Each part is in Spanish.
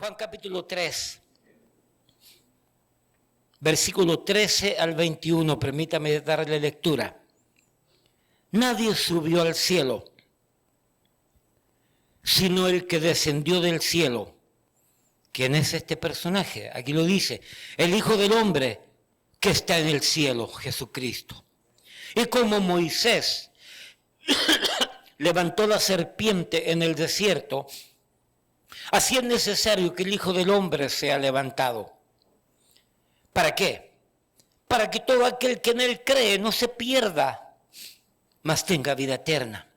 Juan capítulo 3, versículo 13 al 21, permítame darle lectura. Nadie subió al cielo, sino el que descendió del cielo. ¿Quién es este personaje? Aquí lo dice, el Hijo del Hombre que está en el cielo, Jesucristo. Y como Moisés levantó la serpiente en el desierto, así es necesario que el Hijo del Hombre sea levantado. ¿Para qué? Para que todo aquel que en él cree no se pierda, mas tenga vida eterna.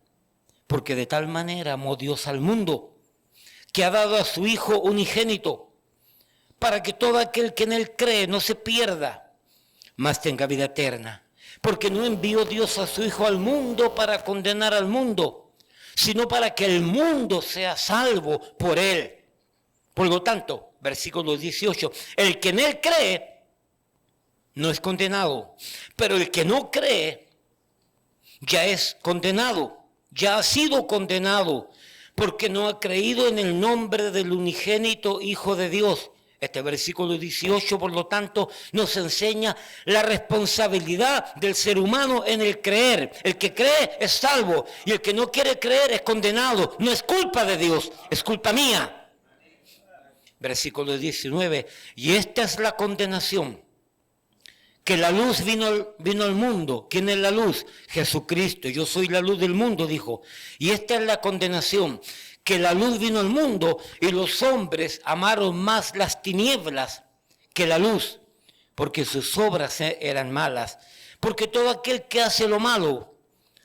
Porque de tal manera amó Dios al mundo, que ha dado a su Hijo unigénito, para que todo aquel que en él cree no se pierda, mas tenga vida eterna. Porque no envió Dios a su Hijo al mundo para condenar al mundo, sino para que el mundo sea salvo por él. Por lo tanto, versículo 18, el que en él cree no es condenado, pero el que no cree ya es condenado, ya ha sido condenado, porque no ha creído en el nombre del unigénito Hijo de Dios. Este versículo 18, por lo tanto, nos enseña la responsabilidad del ser humano en el creer. El que cree es salvo y el que no quiere creer es condenado. No es culpa de Dios, es culpa mía. Versículo 19, y esta es la condenación, que la luz vino al mundo. ¿Quién es la luz? Jesucristo. Yo soy la luz del mundo, dijo. Y esta es la condenación, que la luz vino al mundo y los hombres amaron más las tinieblas que la luz, porque sus obras eran malas. Porque todo aquel que hace lo malo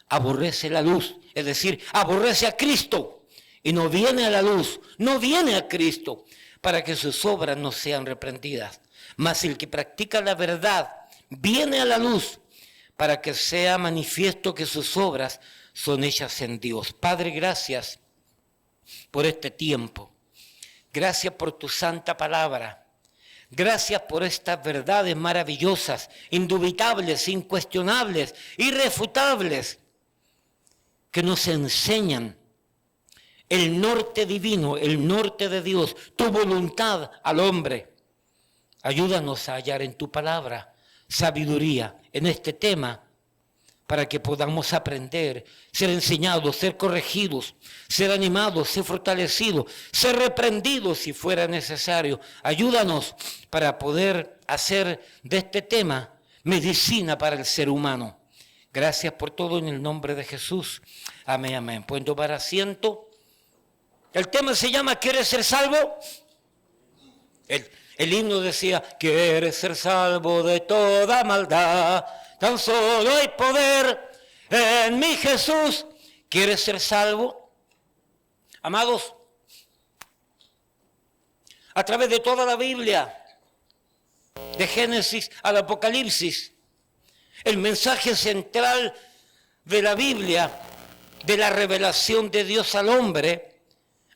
aborrece la luz, es decir, aborrece a Cristo y no viene a la luz, no viene a Cristo, para que sus obras no sean reprendidas. Mas el que practica la verdad viene a la luz, para que sea manifiesto que sus obras son hechas en Dios. Padre, gracias por este tiempo. Gracias por tu santa palabra. Gracias por estas verdades maravillosas, indubitables, incuestionables, irrefutables, que nos enseñan el norte divino, el norte de Dios, tu voluntad al hombre. Ayúdanos a hallar en tu palabra sabiduría en este tema, para que podamos aprender, ser enseñados, ser corregidos, ser animados, ser fortalecidos, ser reprendidos si fuera necesario. Ayúdanos para poder hacer de este tema medicina para el ser humano. Gracias por todo en el nombre de Jesús. Amén, amén. Pueden tomar asiento. El tema se llama ¿Quieres ser salvo? El himno decía, ¿quieres ser salvo de toda maldad? Tan solo hay poder en mi Jesús. ¿Quieres ser salvo? Amados, a través de toda la Biblia, de Génesis al Apocalipsis, el mensaje central de la Biblia, de la revelación de Dios al hombre,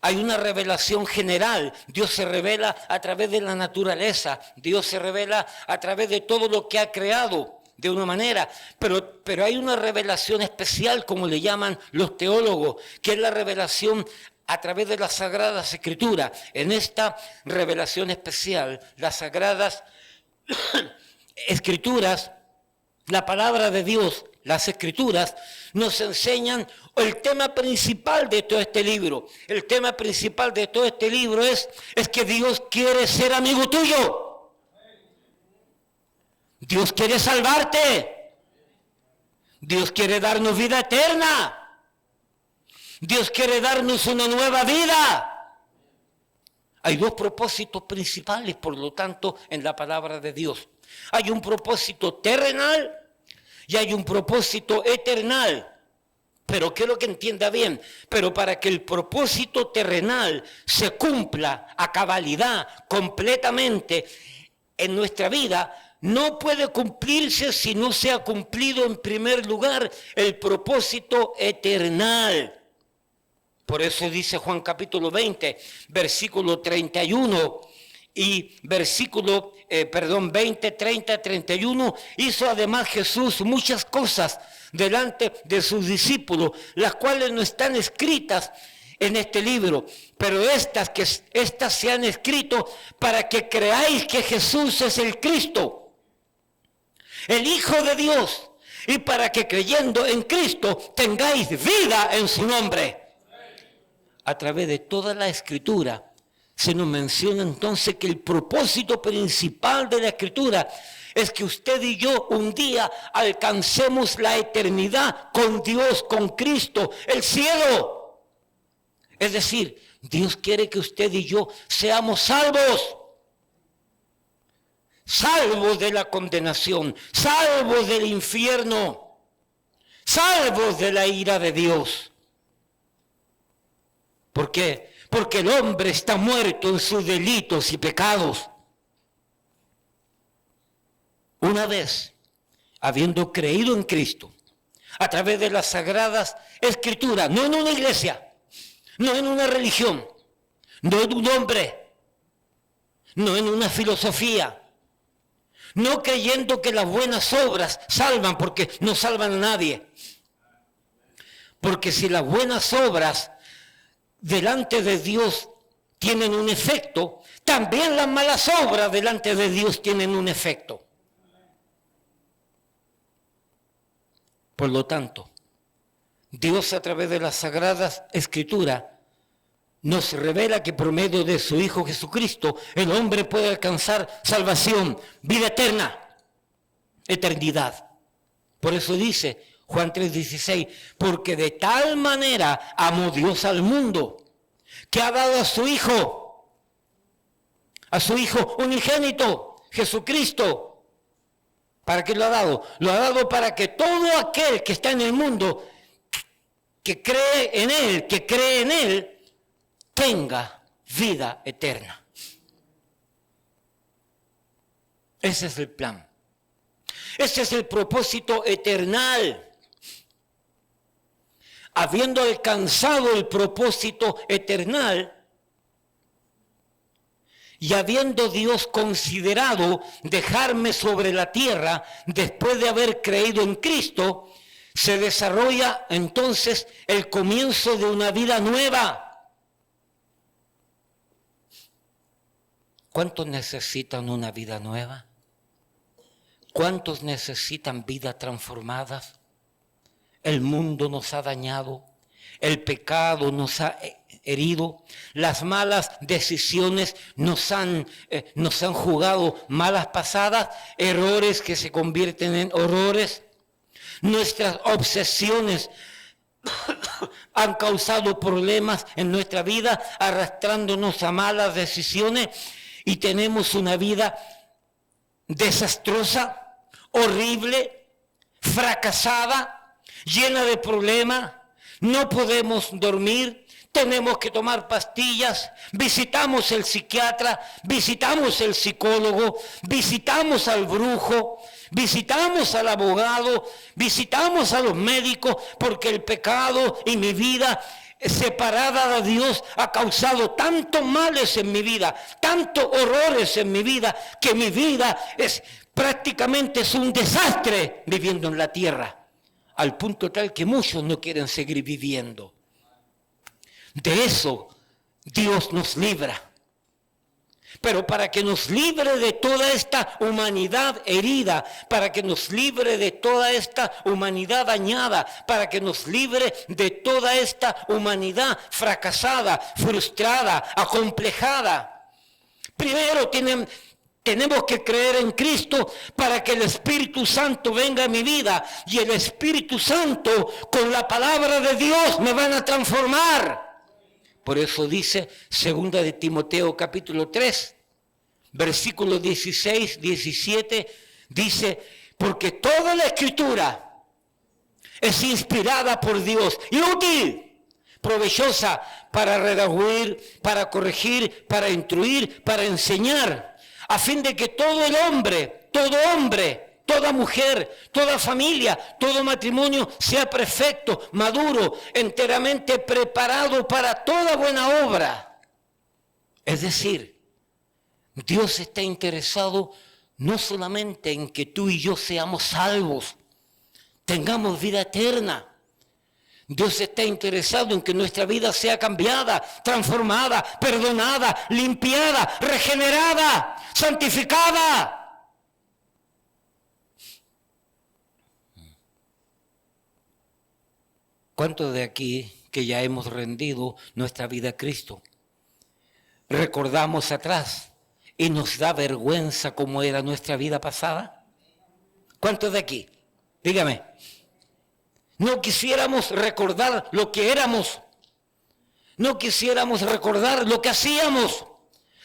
hay una revelación general. Dios se revela a través de la naturaleza, Dios se revela a través de todo lo que ha creado de una manera, pero hay una revelación especial, como le llaman los teólogos, que es la revelación a través de las Sagradas Escrituras. En esta revelación especial, las Sagradas Escrituras, la palabra de Dios, las Escrituras, nos enseñan el tema principal de todo este libro. El tema principal de todo este libro es que Dios quiere ser amigo tuyo. Dios quiere salvarte. Dios quiere darnos vida eterna. Dios quiere darnos una nueva vida. Hay dos propósitos principales, por lo tanto, en la palabra de Dios. Hay un propósito terrenal y hay un propósito eternal. Pero quiero que entienda bien, pero para que el propósito terrenal se cumpla a cabalidad, completamente en nuestra vida, no puede cumplirse si no se ha cumplido en primer lugar el propósito eternal. Por eso dice Juan capítulo 20, versículo 31 y versículo, 20, 30, 31, hizo además Jesús muchas cosas delante de sus discípulos, las cuales no están escritas en este libro, pero estas se han escrito para que creáis que Jesús es el Cristo, el Hijo de Dios, y para que creyendo en Cristo tengáis vida en su nombre. A través de toda la Escritura se nos menciona entonces que el propósito principal de la Escritura es que usted y yo un día alcancemos la eternidad con Dios, con Cristo, el cielo. Es decir, Dios quiere que usted y yo seamos salvos. Salvos de la condenación, salvos del infierno, salvos de la ira de Dios. ¿Por qué? Porque el hombre está muerto en sus delitos y pecados. Una vez, habiendo creído en Cristo, a través de las sagradas Escrituras, no en una iglesia, no en una religión, no en un hombre, no en una filosofía, no creyendo que las buenas obras salvan, porque no salvan a nadie. Porque si las buenas obras delante de Dios tienen un efecto, también las malas obras delante de Dios tienen un efecto. Por lo tanto, Dios a través de las sagradas Escrituras nos revela que por medio de su Hijo Jesucristo el hombre puede alcanzar salvación, vida eterna, eternidad. Por eso dice Juan 3:16, porque de tal manera amó Dios al mundo, que ha dado a su Hijo unigénito, Jesucristo. ¿Para qué lo ha dado? Lo ha dado para que todo aquel que está en el mundo, que cree en Él, tenga vida eterna. Ese es el plan. Ese es el propósito eternal. Habiendo alcanzado el propósito eternal y habiendo Dios considerado dejarme sobre la tierra después de haber creído en Cristo, se desarrolla entonces el comienzo de una vida nueva. ¿Cuántos necesitan una vida nueva? ¿Cuántos necesitan vidas transformadas? El mundo nos ha dañado, el pecado nos ha herido, las malas decisiones nos han jugado malas pasadas, errores que se convierten en horrores. Nuestras obsesiones han causado problemas en nuestra vida, arrastrándonos a malas decisiones, y tenemos una vida desastrosa, horrible, fracasada, llena de problemas. No podemos dormir, tenemos que tomar pastillas, visitamos el psiquiatra, visitamos el psicólogo, visitamos al brujo, visitamos al abogado, visitamos a los médicos, porque el pecado y mi vida separada de Dios ha causado tantos males en mi vida, tantos horrores en mi vida, que mi vida prácticamente es un desastre viviendo en la tierra, al punto tal que muchos no quieren seguir viviendo. De eso Dios nos libra. Pero para que nos libre de toda esta humanidad herida, para que nos libre de toda esta humanidad dañada, para que nos libre de toda esta humanidad fracasada, frustrada, acomplejada, primero tenemos que creer en Cristo para que el Espíritu Santo venga a mi vida, y el Espíritu Santo con la palabra de Dios me van a transformar. Por eso dice 2 de Timoteo capítulo 3, versículos 16, 17, dice, porque toda la Escritura es inspirada por Dios y útil, provechosa para redarguir, para corregir, para instruir, para enseñar, a fin de que todo hombre, toda mujer, toda familia, todo matrimonio sea perfecto, maduro, enteramente preparado para toda buena obra. Es decir, Dios está interesado no solamente en que tú y yo seamos salvos, tengamos vida eterna, Dios está interesado en que nuestra vida sea cambiada, transformada, perdonada, limpiada, regenerada, santificada. ¿Cuántos de aquí que ya hemos rendido nuestra vida a Cristo recordamos atrás y nos da vergüenza cómo era nuestra vida pasada? ¿Cuántos de aquí? Dígame. No quisiéramos recordar lo que éramos. No quisiéramos recordar lo que hacíamos.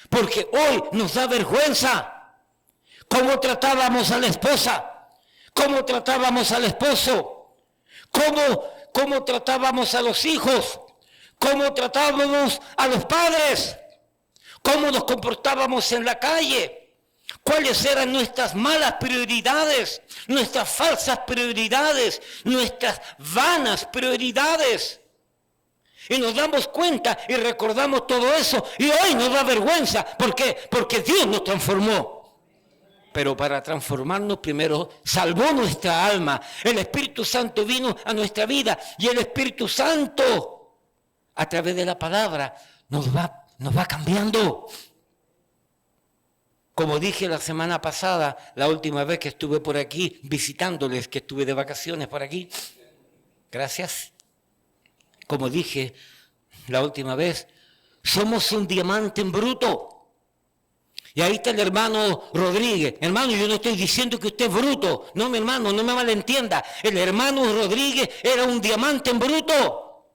Porque hoy nos da vergüenza cómo tratábamos a la esposa, cómo tratábamos al esposo, cómo tratábamos a los hijos, cómo tratábamos a los padres, cómo nos comportábamos en la calle, cuáles eran nuestras malas prioridades, nuestras falsas prioridades, nuestras vanas prioridades. Y nos damos cuenta y recordamos todo eso y hoy nos da vergüenza. ¿Por qué? Porque Dios nos transformó. Pero para transformarnos primero salvó nuestra alma. El Espíritu Santo vino a nuestra vida y el Espíritu Santo a través de la palabra nos va cambiando. Como dije la semana pasada, la última vez que estuve por aquí visitándoles, que estuve de vacaciones por aquí. Gracias. Como dije la última vez, somos un diamante en bruto. Y ahí está el hermano Rodríguez. Hermano, yo no estoy diciendo que usted es bruto. No, mi hermano, no me malentienda. El hermano Rodríguez era un diamante en bruto.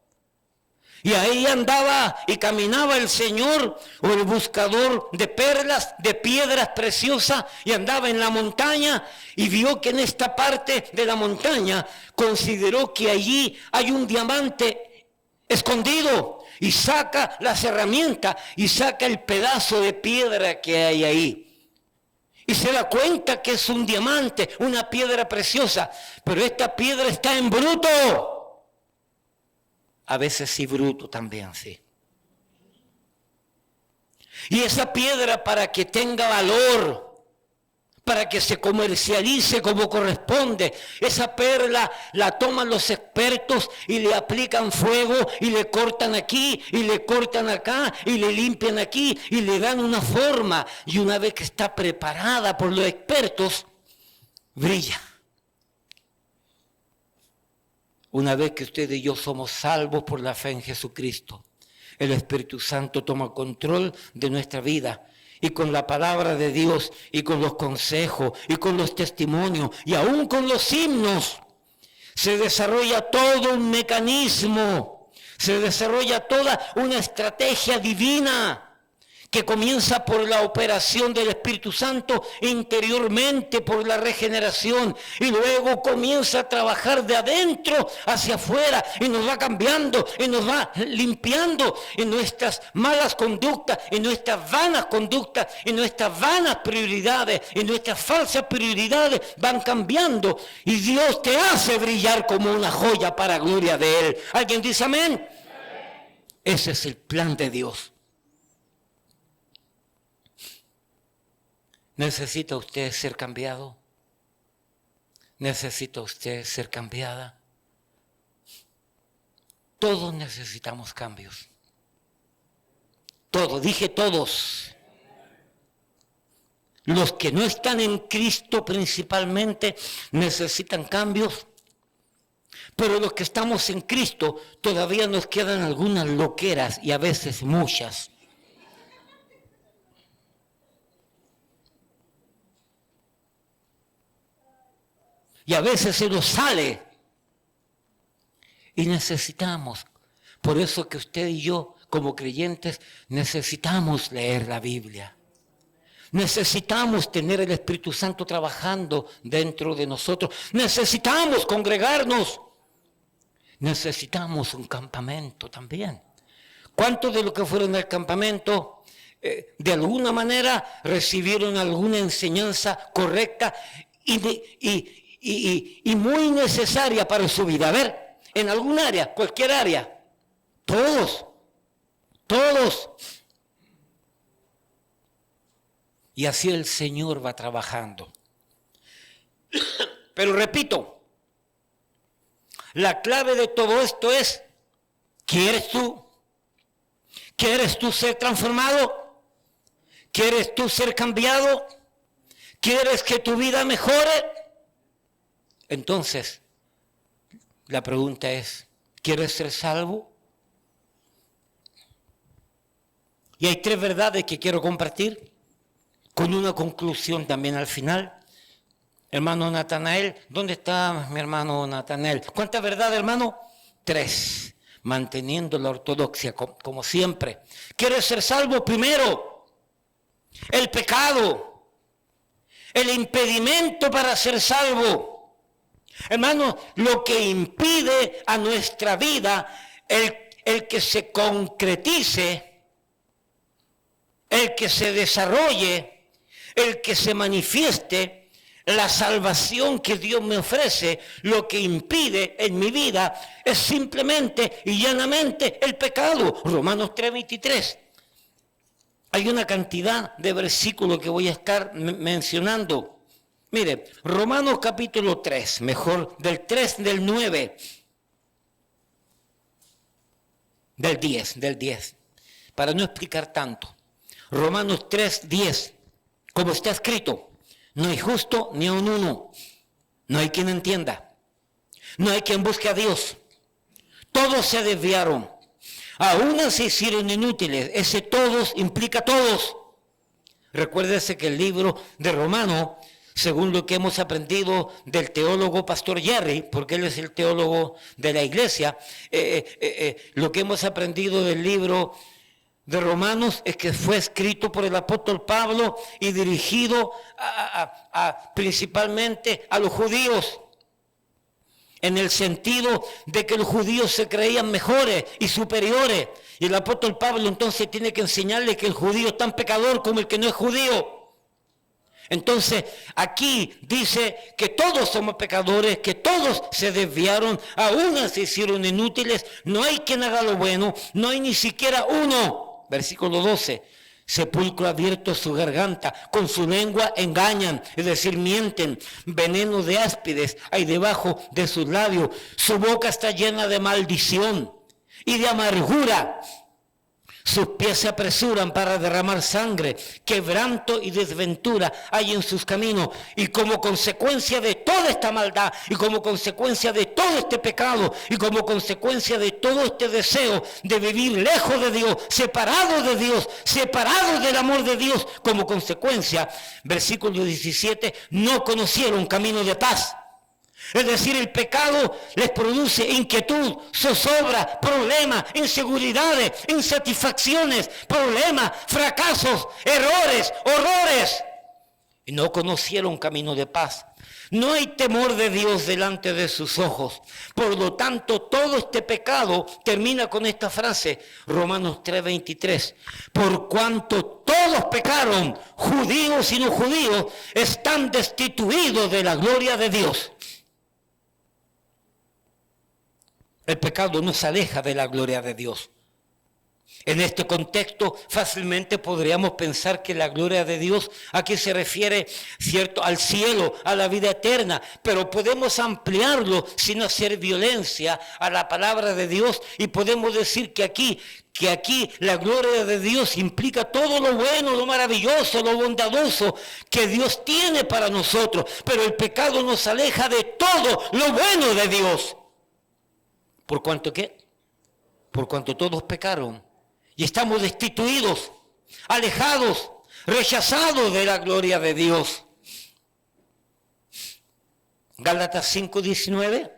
Y ahí andaba y caminaba el Señor, o el buscador de perlas, de piedras preciosas, y andaba en la montaña y vio que en esta parte de la montaña consideró que allí hay un diamante escondido. Y saca las herramientas y saca el pedazo de piedra que hay ahí. Y se da cuenta que es un diamante, una piedra preciosa. Pero esta piedra está en bruto. A veces sí bruto también, sí. Y esa piedra, para que tenga valor, para que se comercialice como corresponde, esa perla la toman los expertos y le aplican fuego y le cortan aquí y le cortan acá y le limpian aquí y le dan una forma, y una vez que está preparada por los expertos, brilla. Una vez que usted y yo somos salvos por la fe en Jesucristo, el Espíritu Santo toma control de nuestra vida. Y con la palabra de Dios, y con los consejos, y con los testimonios, y aún con los himnos, se desarrolla todo un mecanismo, se desarrolla toda una estrategia divina que comienza por la operación del Espíritu Santo interiormente, por la regeneración, y luego comienza a trabajar de adentro hacia afuera y nos va cambiando y nos va limpiando en nuestras malas conductas, en nuestras vanas conductas, en nuestras vanas prioridades, en nuestras falsas prioridades van cambiando y Dios te hace brillar como una joya para gloria de Él. ¿Alguien dice amén? Ese es el plan de Dios. ¿Necesita usted ser cambiado? ¿Necesita usted ser cambiada? Todos necesitamos cambios. Todos, dije todos. Los que no están en Cristo principalmente necesitan cambios, pero los que estamos en Cristo todavía nos quedan algunas loqueras y a veces muchas. Y a veces se nos sale. Y necesitamos. Por eso que usted y yo, como creyentes, necesitamos leer la Biblia. Necesitamos tener el Espíritu Santo trabajando dentro de nosotros. Necesitamos congregarnos. Necesitamos un campamento también. ¿Cuántos de los que fueron al campamento, de alguna manera, recibieron alguna enseñanza correcta y muy necesaria para su vida? A ver, en algún área, cualquier área, todos. Y así el Señor va trabajando. Pero repito, La clave de todo esto es, ¿quieres tú? ¿Quieres tú ser transformado? ¿Quieres tú ser cambiado? ¿Quieres que tu vida mejore? Entonces, la pregunta es, ¿quieres ser salvo? Y hay 3 verdades que quiero compartir, con una conclusión también al final. Hermano Natanael, ¿dónde está mi hermano Natanael? ¿Cuántas verdades, hermano? 3. Manteniendo la ortodoxia, como siempre. ¿Quieres ser salvo? Primero, el pecado, el impedimento para ser salvo. Hermano, lo que impide a nuestra vida el que se concretice, el que se desarrolle, el que se manifieste la salvación que Dios me ofrece, lo que impide en mi vida es simplemente y llanamente el pecado. Romanos 3:23. Hay una cantidad de versículos que voy a estar mencionando. Mire, Romanos capítulo 3, mejor del 3 del 9, del 10, para no explicar tanto. Romanos 3:10, como está escrito, no hay justo ni aun uno, no hay quien entienda, no hay quien busque a Dios, todos se desviaron, a unas se hicieron inútiles. Ese todos implica todos. Recuérdese que el libro de Romanos, según lo que hemos aprendido del teólogo Pastor Jerry, porque él es el teólogo de la iglesia, lo que hemos aprendido del libro de Romanos es que fue escrito por el apóstol Pablo y dirigido principalmente a los judíos, en el sentido de que los judíos se creían mejores y superiores, y el apóstol Pablo entonces tiene que enseñarle que el judío es tan pecador como el que no es judío. Entonces aquí dice que todos somos pecadores, que todos se desviaron, a unas se hicieron inútiles, no hay quien haga lo bueno, no hay ni siquiera uno. Versículo 12, sepulcro abierto su garganta, con su lengua engañan, es decir, mienten, veneno de áspides hay debajo de sus labios, su boca está llena de maldición y de amargura. Sus pies se apresuran para derramar sangre, quebranto y desventura hay en sus caminos. Y como consecuencia de toda esta maldad, y como consecuencia de todo este pecado, y como consecuencia de todo este deseo de vivir lejos de Dios, separados de Dios, separados del amor de Dios, como consecuencia, versículo 17, no conocieron camino de paz. Es decir, el pecado les produce inquietud, zozobra, problemas, inseguridades, insatisfacciones, problemas, fracasos, errores, horrores. Y no conocieron camino de paz. No hay temor de Dios delante de sus ojos. Por lo tanto, todo este pecado termina con esta frase, Romanos 3:23. Por cuanto todos pecaron, judíos y no judíos, están destituidos de la gloria de Dios. El pecado nos aleja de la gloria de Dios. En este contexto fácilmente podríamos pensar que la gloria de Dios aquí se refiere, cierto, al cielo, a la vida eterna, pero podemos ampliarlo sin hacer violencia a la palabra de Dios y podemos decir que aquí la gloria de Dios implica todo lo bueno, lo maravilloso, lo bondadoso que Dios tiene para nosotros, pero el pecado nos aleja de todo lo bueno de Dios. ¿Por cuanto qué? Por cuanto todos pecaron y estamos destituidos, alejados, rechazados de la gloria de Dios. Gálatas 5:19.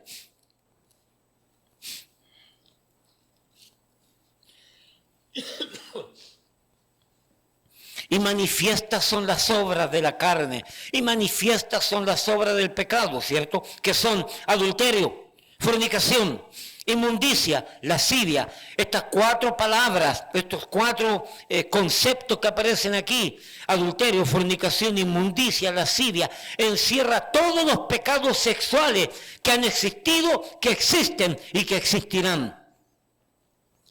Y manifiestas son las obras de la carne, y manifiestas son las obras del pecado, ¿cierto? Que son adulterio, fornicación, inmundicia, lascivia. Estas 4 palabras, estos 4 conceptos que aparecen aquí, adulterio, fornicación, inmundicia, lascivia, encierra todos los pecados sexuales que han existido, que existen y que existirán.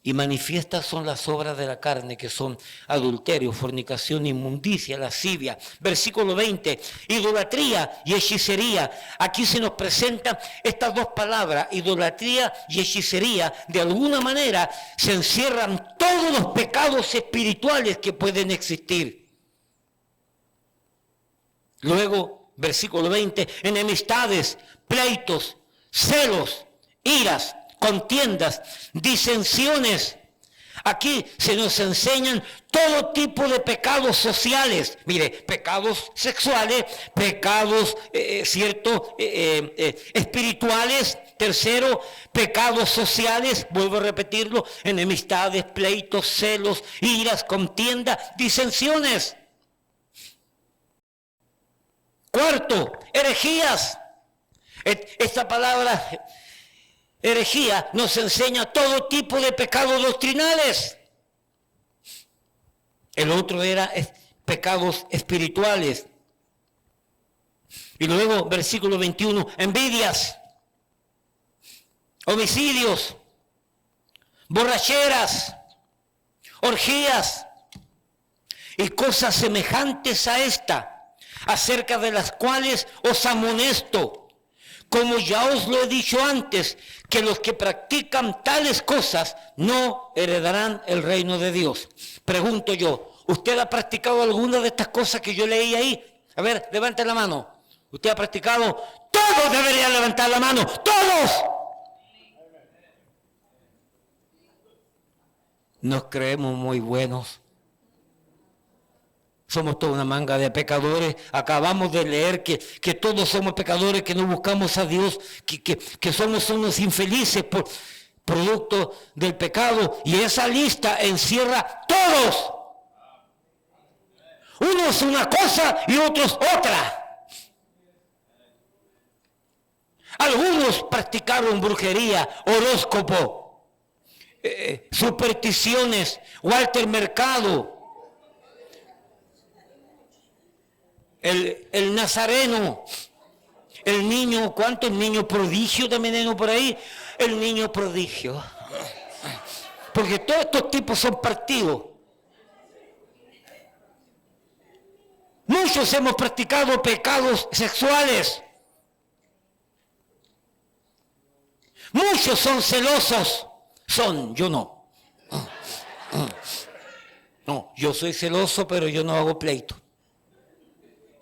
Y manifiestas son las obras de la carne, que son adulterio, fornicación, inmundicia, lascivia. Versículo 20, idolatría y hechicería. Aquí se nos presentan estas dos palabras, idolatría y hechicería. De alguna manera se encierran todos los pecados espirituales que pueden existir. Luego, versículo 20, enemistades, pleitos, celos, iras, contiendas, disensiones. Aquí se nos enseñan todo tipo de pecados sociales. Mire, pecados sexuales, pecados, espirituales. Tercero, pecados sociales, vuelvo a repetirlo, enemistades, pleitos, celos, iras, contiendas, disensiones. Cuarto, herejías. Esta palabra herejía nos enseña todo tipo de pecados doctrinales. El otro era pecados espirituales. Y luego, versículo 21, envidias, homicidios, borracheras, orgías y cosas semejantes a esta, acerca de las cuales os amonesto, como ya os lo he dicho antes, que los que practican tales cosas no heredarán el reino de Dios. Pregunto yo, ¿usted ha practicado alguna de estas cosas que yo leí ahí? A ver, levante la mano. ¿Usted ha practicado? Todos deberían levantar la mano, todos. Nos creemos muy buenos. Somos toda una manga de pecadores. Acabamos de leer que todos somos pecadores, que no buscamos a Dios, que somos unos infelices por producto del pecado. Y esa lista encierra todos. Unos una cosa y otros otra. Algunos practicaron brujería, horóscopo, supersticiones, Walter Mercado, el nazareno, el niño, ¿cuántos niños prodigio también hay por ahí? El niño prodigio. Porque todos estos tipos son partidos. Muchos hemos practicado pecados sexuales. Muchos son celosos. Yo no. No, yo soy celoso, pero yo no hago pleito.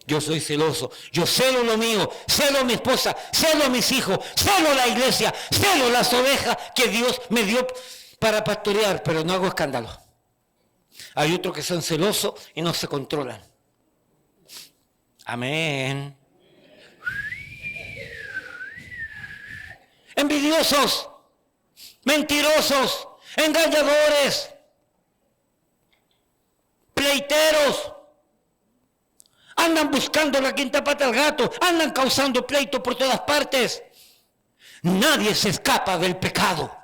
Yo soy celoso, yo celo lo mío, celo a mi esposa, celo a mis hijos, celo a la iglesia, celo las ovejas que Dios me dio para pastorear, pero no hago escándalo. Hay otros que son celosos y no se controlan. Amén. Envidiosos, mentirosos, engañadores, pleiteros. Andan buscando la quinta pata al gato, andan causando pleito por todas partes. Nadie se escapa del pecado.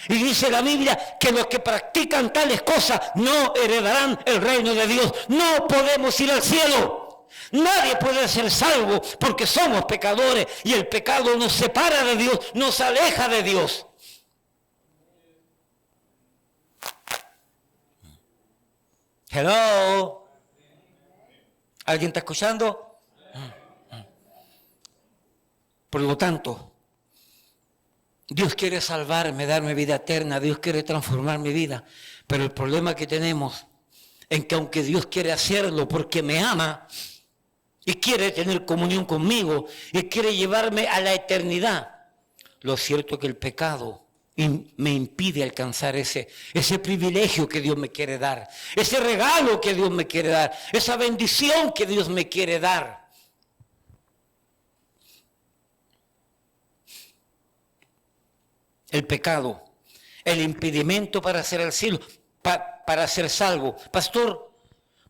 Y dice la Biblia que los que practican tales cosas no heredarán el reino de Dios. No podemos ir al cielo. Nadie puede ser salvo porque somos pecadores y el pecado nos separa de Dios, nos aleja de Dios. Hello. ¿Alguien está escuchando? Por lo tanto, Dios quiere salvarme, darme vida eterna, Dios quiere transformar mi vida, pero el problema que tenemos es que aunque Dios quiere hacerlo porque me ama y quiere tener comunión conmigo y quiere llevarme a la eternidad, lo cierto es que el pecado me impide alcanzar ese privilegio que Dios me quiere dar, ese regalo que Dios me quiere dar, esa bendición que Dios me quiere dar. El pecado, el impedimento para ser al cielo, para ser salvo. Pastor,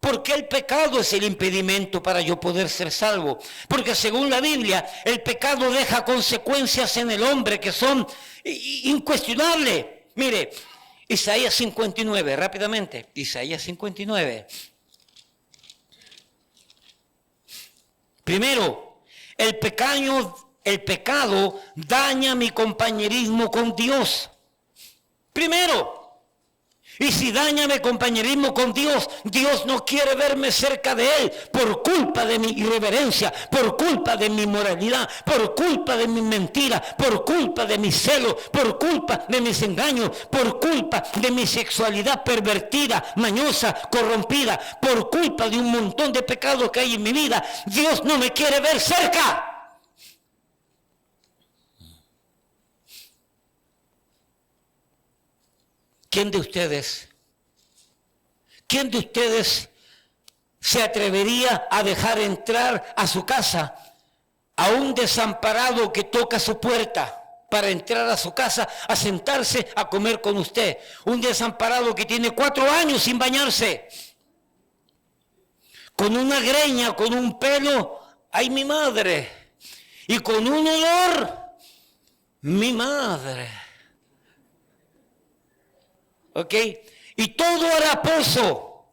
¿por qué el pecado es el impedimento para yo poder ser salvo? Porque según la Biblia, el pecado deja consecuencias en el hombre que son incuestionables. Mire, Isaías 59, rápidamente, Isaías 59. Primero, el pecado daña mi compañerismo con Dios. Primero. Y si daña mi compañerismo con Dios, Dios no quiere verme cerca de Él por culpa de mi irreverencia, por culpa de mi moralidad, por culpa de mi mentira, por culpa de mi celo, por culpa de mis engaños, por culpa de mi sexualidad pervertida, mañosa, corrompida, por culpa de un montón de pecados que hay en mi vida. Dios no me quiere ver cerca. ¿Quién de ustedes se atrevería a dejar entrar a su casa a un desamparado que toca su puerta para entrar a su casa, a sentarse a comer con usted? Un desamparado que tiene 4 años sin bañarse, con una greña, con un pelo, ¡ay, mi madre! Y con un olor, ¡mi madre! ¿Ok? Y todo haraposo.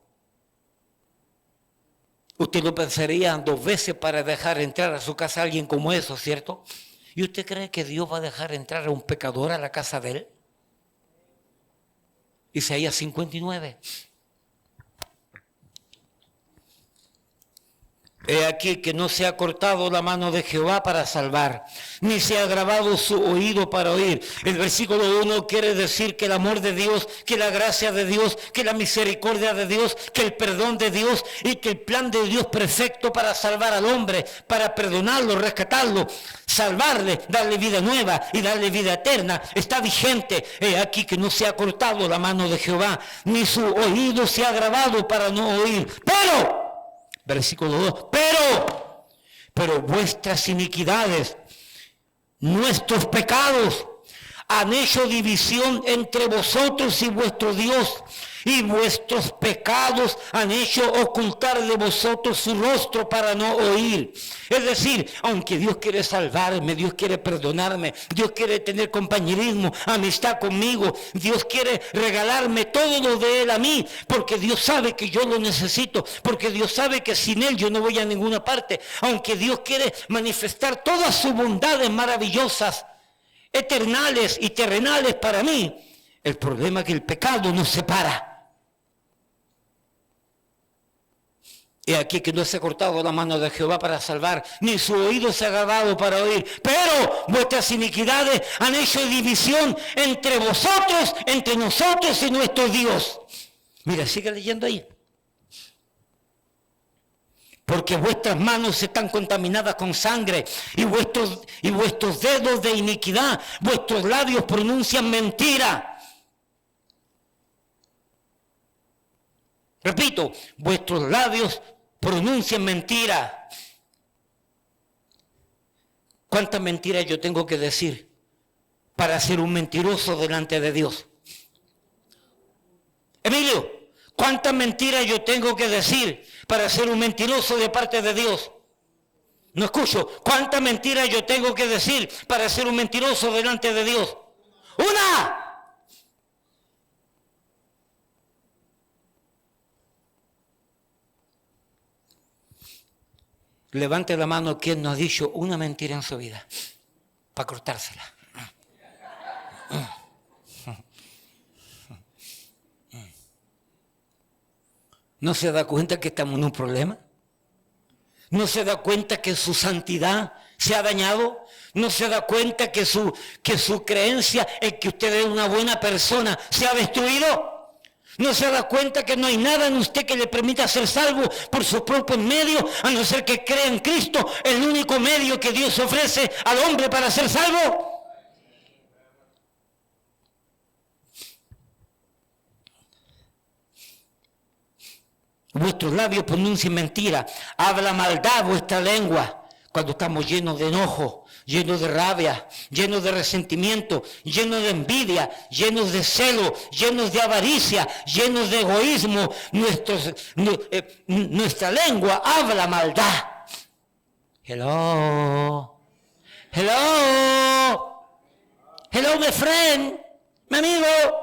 Usted no pensaría 2 veces para dejar entrar a su casa a alguien como eso, ¿cierto? ¿Y usted cree que Dios va a dejar entrar a un pecador a la casa de él? Isaías 59. He aquí que no se ha cortado la mano de Jehová para salvar, ni se ha agravado su oído para oír. El versículo 1 quiere decir que el amor de Dios, que la gracia de Dios, que la misericordia de Dios, que el perdón de Dios y que el plan de Dios perfecto para salvar al hombre, para perdonarlo, rescatarlo, salvarle, darle vida nueva y darle vida eterna, está vigente. He aquí que no se ha cortado la mano de Jehová, ni su oído se ha agravado para no oír. Pero... versículo 2, pero vuestras iniquidades, nuestros pecados, han hecho división entre vosotros y vuestro Dios, y vuestros pecados han hecho ocultar de vosotros su rostro para no oír. Es decir, aunque Dios quiere salvarme, Dios quiere perdonarme, Dios quiere tener compañerismo, amistad conmigo, Dios quiere regalarme todo lo de Él a mí, porque Dios sabe que yo lo necesito, porque Dios sabe que sin Él yo no voy a ninguna parte. Aunque Dios quiere manifestar todas sus bondades maravillosas, eternales y terrenales para mí, el problema es que el pecado nos separa. He aquí que no se ha cortado la mano de Jehová para salvar, ni su oído se ha agravado para oír. Pero vuestras iniquidades han hecho división entre vosotros, entre nosotros y nuestro Dios. Mira, sigue leyendo ahí. Porque vuestras manos están contaminadas con sangre y vuestros dedos de iniquidad, vuestros labios pronuncian mentira. Repito, vuestros labios pronuncian mentira. ¿Cuántas mentiras yo tengo que decir para ser un mentiroso delante de Dios? Emilio, ¿cuántas mentiras yo tengo que decir para ser un mentiroso de parte de Dios? No escucho. ¿Cuántas mentiras yo tengo que decir para ser un mentiroso delante de Dios? ¡Una! Levante la mano quien nos ha dicho una mentira en su vida, para cortársela. ¿No se da cuenta que estamos en un problema? ¿No se da cuenta que su santidad se ha dañado? ¿No se da cuenta que su creencia en que usted es una buena persona se ha destruido? ¿No se da cuenta que no hay nada en usted que le permita ser salvo por sus propios medios, a no ser que crea en Cristo, el único medio que Dios ofrece al hombre para ser salvo? Vuestros labios pronuncian mentira, habla maldad vuestra lengua, cuando estamos llenos de enojo, llenos de rabia, llenos de resentimiento, llenos de envidia, llenos de celo, llenos de avaricia, llenos de egoísmo. Nuestra lengua habla maldad. Hello, my friend, mi amigo.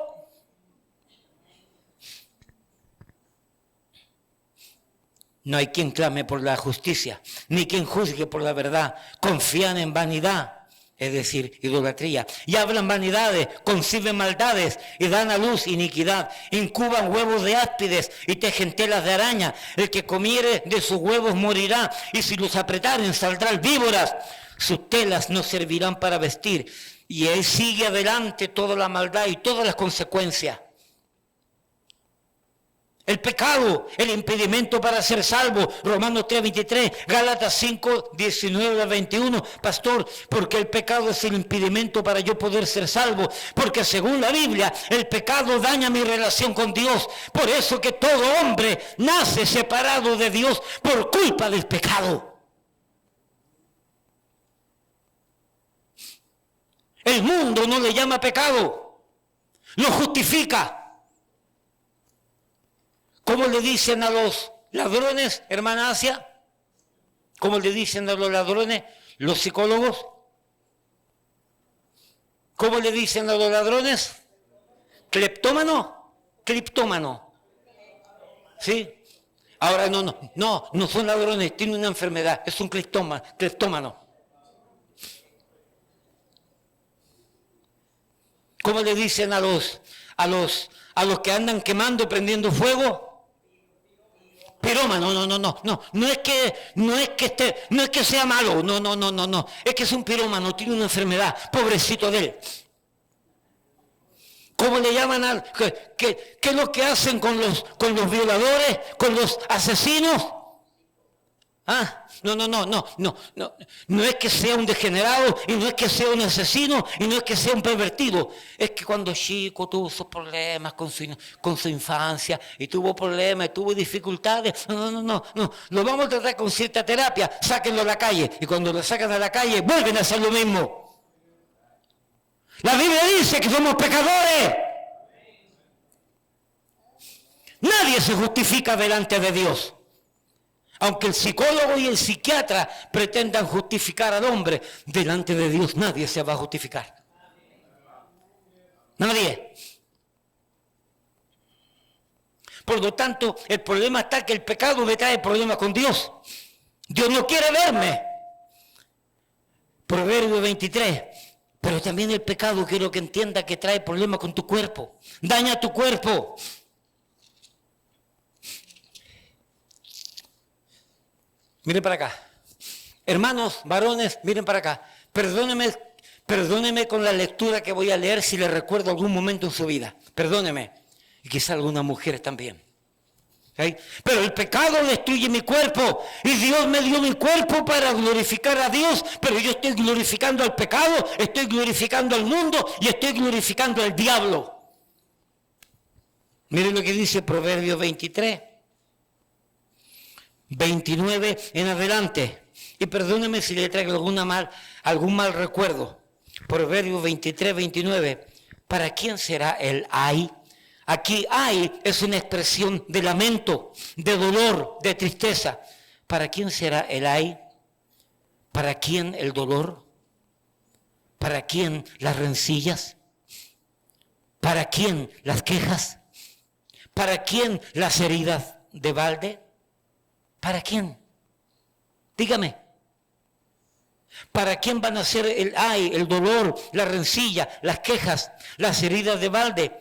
No hay quien clame por la justicia, ni quien juzgue por la verdad. Confían en vanidad. es decir, idolatría. Y hablan vanidades, conciben maldades y dan a luz iniquidad. Incuban huevos de áspides y tejen telas de araña. El que comiere de sus huevos morirá, y si los apretaren saldrán víboras. Sus telas no servirán para vestir. Y él sigue adelante toda la maldad y todas las consecuencias. El pecado, el impedimento para ser salvo, Romanos 3:23, Gálatas 5:19-21, pastor, porque el pecado es el impedimento para yo poder ser salvo, porque según la Biblia, el pecado daña mi relación con Dios, por eso que todo hombre nace separado de Dios por culpa del pecado. El mundo no le llama pecado, lo justifica. ¿Cómo le dicen a los ladrones, hermana Asia? ¿Cómo le dicen a los ladrones los psicólogos? ¿Cómo le dicen a los ladrones? ¿Cleptómano? Criptómano. ¿Sí? Ahora no son ladrones, tienen una enfermedad, es un cleptómano. ¿Cómo le dicen a los que andan quemando, prendiendo fuego? Pirómano, no es que sea malo, no, es que es un pirómano, tiene una enfermedad, pobrecito de él. ¿Cómo le llaman qué es lo que hacen con los violadores, con los asesinos? No es que sea un degenerado, y no es que sea un asesino, y no es que sea un pervertido. Es que cuando chico tuvo sus problemas con su infancia, y tuvo problemas, y tuvo dificultades. No. Lo vamos a tratar con cierta terapia, sáquenlo a la calle, y cuando lo sacan a la calle, vuelven a hacer lo mismo. La Biblia dice que somos pecadores. Nadie se justifica delante de Dios. Aunque el psicólogo y el psiquiatra pretendan justificar al hombre, delante de Dios nadie se va a justificar. Nadie. Por lo tanto, el problema está que el pecado me trae problemas con Dios. Dios no quiere verme. Proverbio 23. Pero también el pecado, quiero que entienda que trae problemas con tu cuerpo. Daña tu cuerpo. Miren para acá. Hermanos, varones, miren para acá. Perdóneme con la lectura que voy a leer si le recuerdo algún momento en su vida. Perdóneme. Y quizá algunas mujeres también. ¿Sí? Pero el pecado destruye mi cuerpo. Y Dios me dio mi cuerpo para glorificar a Dios. Pero yo estoy glorificando al pecado, estoy glorificando al mundo y estoy glorificando al diablo. Miren lo que dice Proverbios 23. 29 en adelante. Y perdóneme si le traigo algún mal recuerdo. Proverbios 23, 29. ¿Para quién será el ay? Aquí ay es una expresión de lamento, de dolor, de tristeza. ¿Para quién será el ay? ¿Para quién el dolor? ¿Para quién las rencillas? ¿Para quién las quejas? ¿Para quién las heridas de balde? ¿Para quién? Dígame. ¿Para quién van a ser el ay, el dolor, la rencilla, las quejas, las heridas de balde?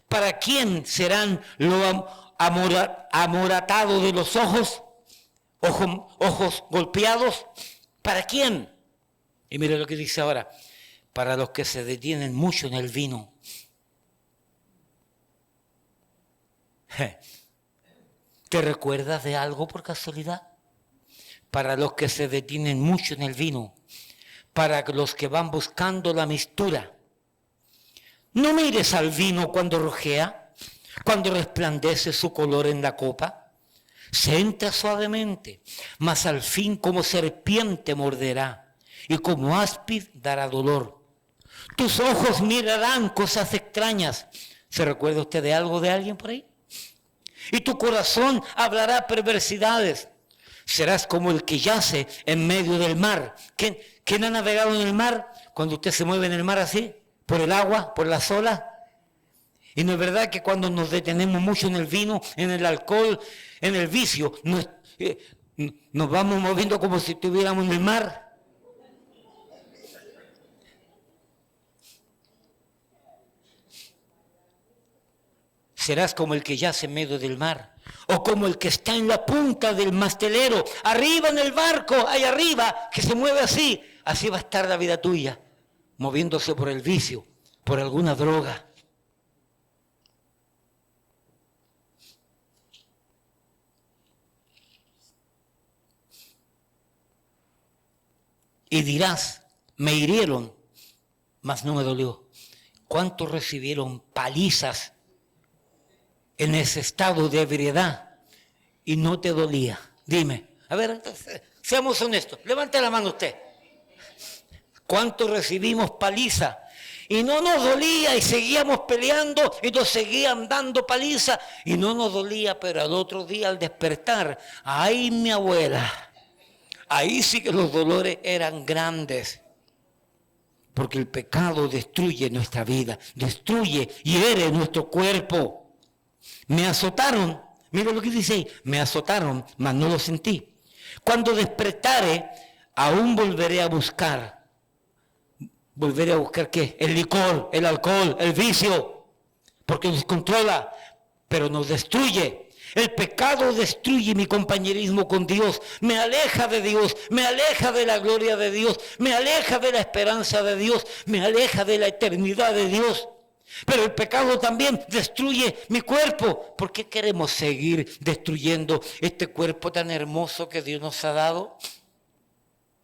¿Para quién serán lo amoratado de los ojos? Ojos golpeados. ¿Para quién? Y mire lo que dice ahora. Para los que se detienen mucho en el vino. ¿Te recuerdas de algo por casualidad? Para los que se detienen mucho en el vino, para los que van buscando la mistura. No mires al vino cuando rojea, cuando resplandece su color en la copa. Se entra suavemente, mas al fin como serpiente morderá, y como áspid dará dolor. Tus ojos mirarán cosas extrañas. ¿Se recuerda usted de algo de alguien por ahí? Y tu corazón hablará perversidades. Serás como el que yace en medio del mar. ¿Quién ha navegado en el mar? Cuando usted se mueve en el mar así, por el agua, por las olas. Y no es verdad que cuando nos detenemos mucho en el vino, en el alcohol, en el vicio, nos vamos moviendo como si estuviéramos en el mar. serás como el que yace en medio del mar, o como el que está en la punta del mastelero, arriba en el barco, ahí arriba, que se mueve así. Así va a estar la vida tuya, moviéndose por el vicio, por alguna droga. Y dirás, me hirieron, mas no me dolió. ¿Cuántos recibieron palizas en ese estado de ebriedad y no te dolía? Dime, a ver, seamos honestos, levante la mano usted. ¿Cuántos recibimos paliza y no nos dolía y seguíamos peleando y nos seguían dando paliza y no nos dolía, pero al otro día al despertar, ¡ay, mi abuela! Ahí sí que los dolores eran grandes. Porque el pecado destruye nuestra vida, destruye, hiere nuestro cuerpo. Me azotaron, mira lo que dice ahí, me azotaron, mas no lo sentí. Cuando despertare, aún volveré a buscar. ¿Volveré a buscar qué? El licor, el alcohol, el vicio. Porque nos controla, pero nos destruye. El pecado destruye mi compañerismo con Dios, me aleja de Dios, me aleja de la gloria de Dios, me aleja de la esperanza de Dios, me aleja de la eternidad de Dios. Pero el pecado también destruye mi cuerpo. ¿Por qué queremos seguir destruyendo este cuerpo tan hermoso que Dios nos ha dado?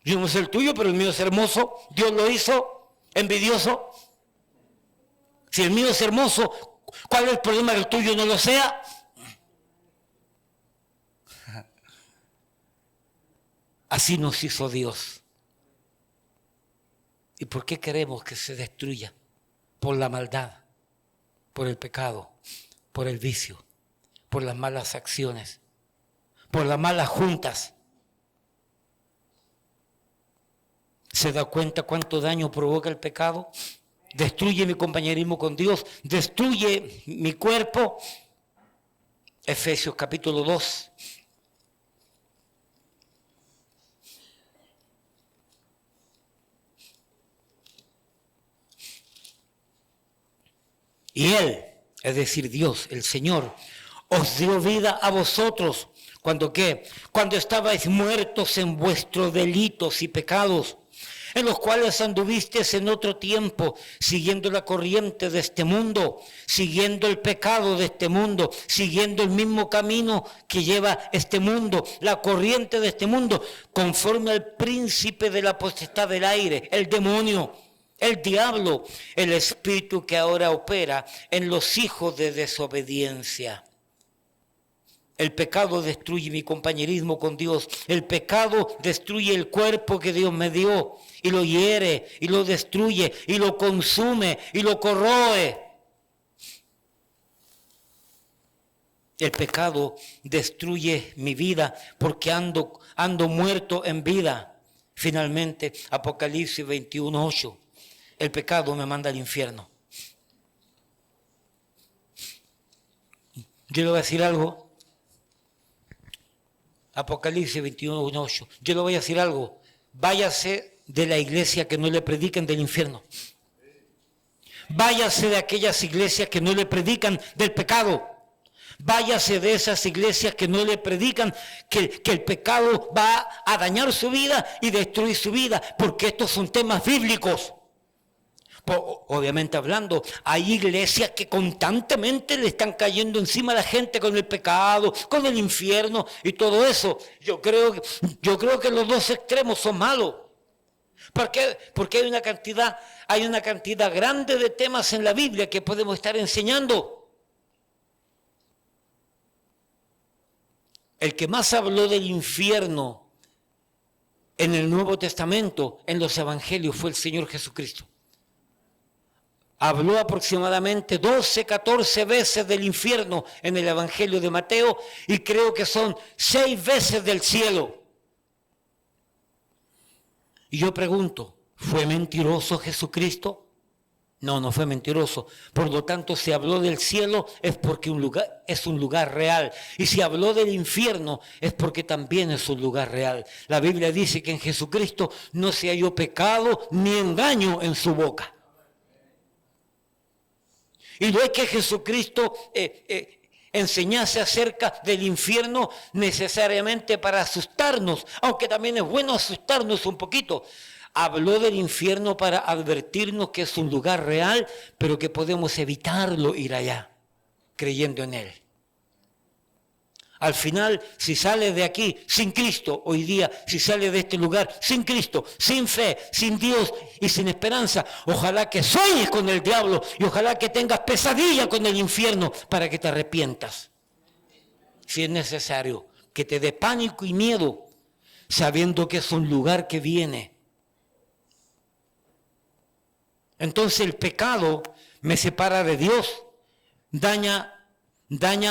Yo no sé el tuyo, pero el mío es hermoso. Dios lo hizo, envidioso. Si el mío es hermoso, ¿cuál es el problema que el tuyo no lo sea? Así nos hizo Dios. ¿Y por qué queremos que se destruya? Por la maldad, por el pecado, por el vicio, por las malas acciones, por las malas juntas. ¿Se da cuenta cuánto daño provoca el pecado? Destruye mi compañerismo con Dios, destruye mi cuerpo. Efesios capítulo 2. Y Él, es decir, Dios, el Señor, os dio vida a vosotros. ¿Cuándo qué? Cuando estabais muertos en vuestros delitos y pecados, en los cuales anduvisteis en otro tiempo, siguiendo la corriente de este mundo, siguiendo el pecado de este mundo, siguiendo el mismo camino que lleva este mundo, la corriente de este mundo, conforme al príncipe de la potestad del aire, el demonio, el diablo, el espíritu que ahora opera en los hijos de desobediencia. El pecado destruye mi compañerismo con Dios. El pecado destruye el cuerpo que Dios me dio y lo hiere y lo destruye y lo consume y lo corroe. El pecado destruye mi vida porque ando muerto en vida. Finalmente, Apocalipsis 21:8. El pecado me manda al infierno. Yo le voy a decir algo. Apocalipsis 21:8. Yo le voy a decir algo. Váyase de la iglesia que no le prediquen del infierno. Váyase de aquellas iglesias que no le predican del pecado. Váyase de esas iglesias que no le predican que el pecado va a dañar su vida y destruir su vida, porque estos son temas bíblicos. Obviamente hablando, hay iglesias que constantemente le están cayendo encima a la gente con el pecado, con el infierno y todo eso. Yo creo que los dos extremos son malos. ¿Por qué? Porque hay una cantidad grande de temas en la Biblia que podemos estar enseñando. El que más habló del infierno en el Nuevo Testamento, en los Evangelios, fue el Señor Jesucristo. Habló aproximadamente 12, 14 veces del infierno en el Evangelio de Mateo y creo que son 6 veces del cielo. Y yo pregunto, ¿fue mentiroso Jesucristo? No, no fue mentiroso. Por lo tanto, si habló del cielo es porque es un lugar real. Y si habló del infierno es porque también es un lugar real. La Biblia dice que en Jesucristo no se halló pecado ni engaño en su boca. Y no es que Jesucristo enseñase acerca del infierno necesariamente para asustarnos, aunque también es bueno asustarnos un poquito. Habló del infierno para advertirnos que es un lugar real, pero que podemos evitarlo ir allá, creyendo en Él. Al final, si sales de aquí sin Cristo, hoy día, si sales de este lugar sin Cristo, sin fe, sin Dios y sin esperanza, ojalá que sueñes con el diablo y ojalá que tengas pesadilla con el infierno para que te arrepientas. Si es necesario, que te dé pánico y miedo, sabiendo que es un lugar que viene. Entonces el pecado me separa de Dios, daña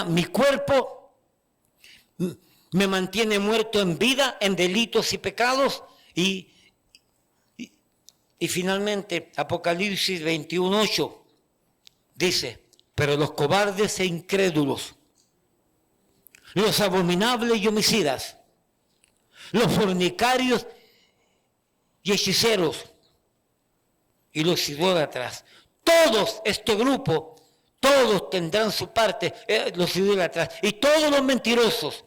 mi cuerpo, me mantiene muerto en vida, en delitos y pecados, y finalmente Apocalipsis 21:8 dice, pero los cobardes e incrédulos, los abominables y homicidas, los fornicarios y hechiceros, y los idólatras, todos este grupo, todos tendrán su parte, los idólatras, y todos los mentirosos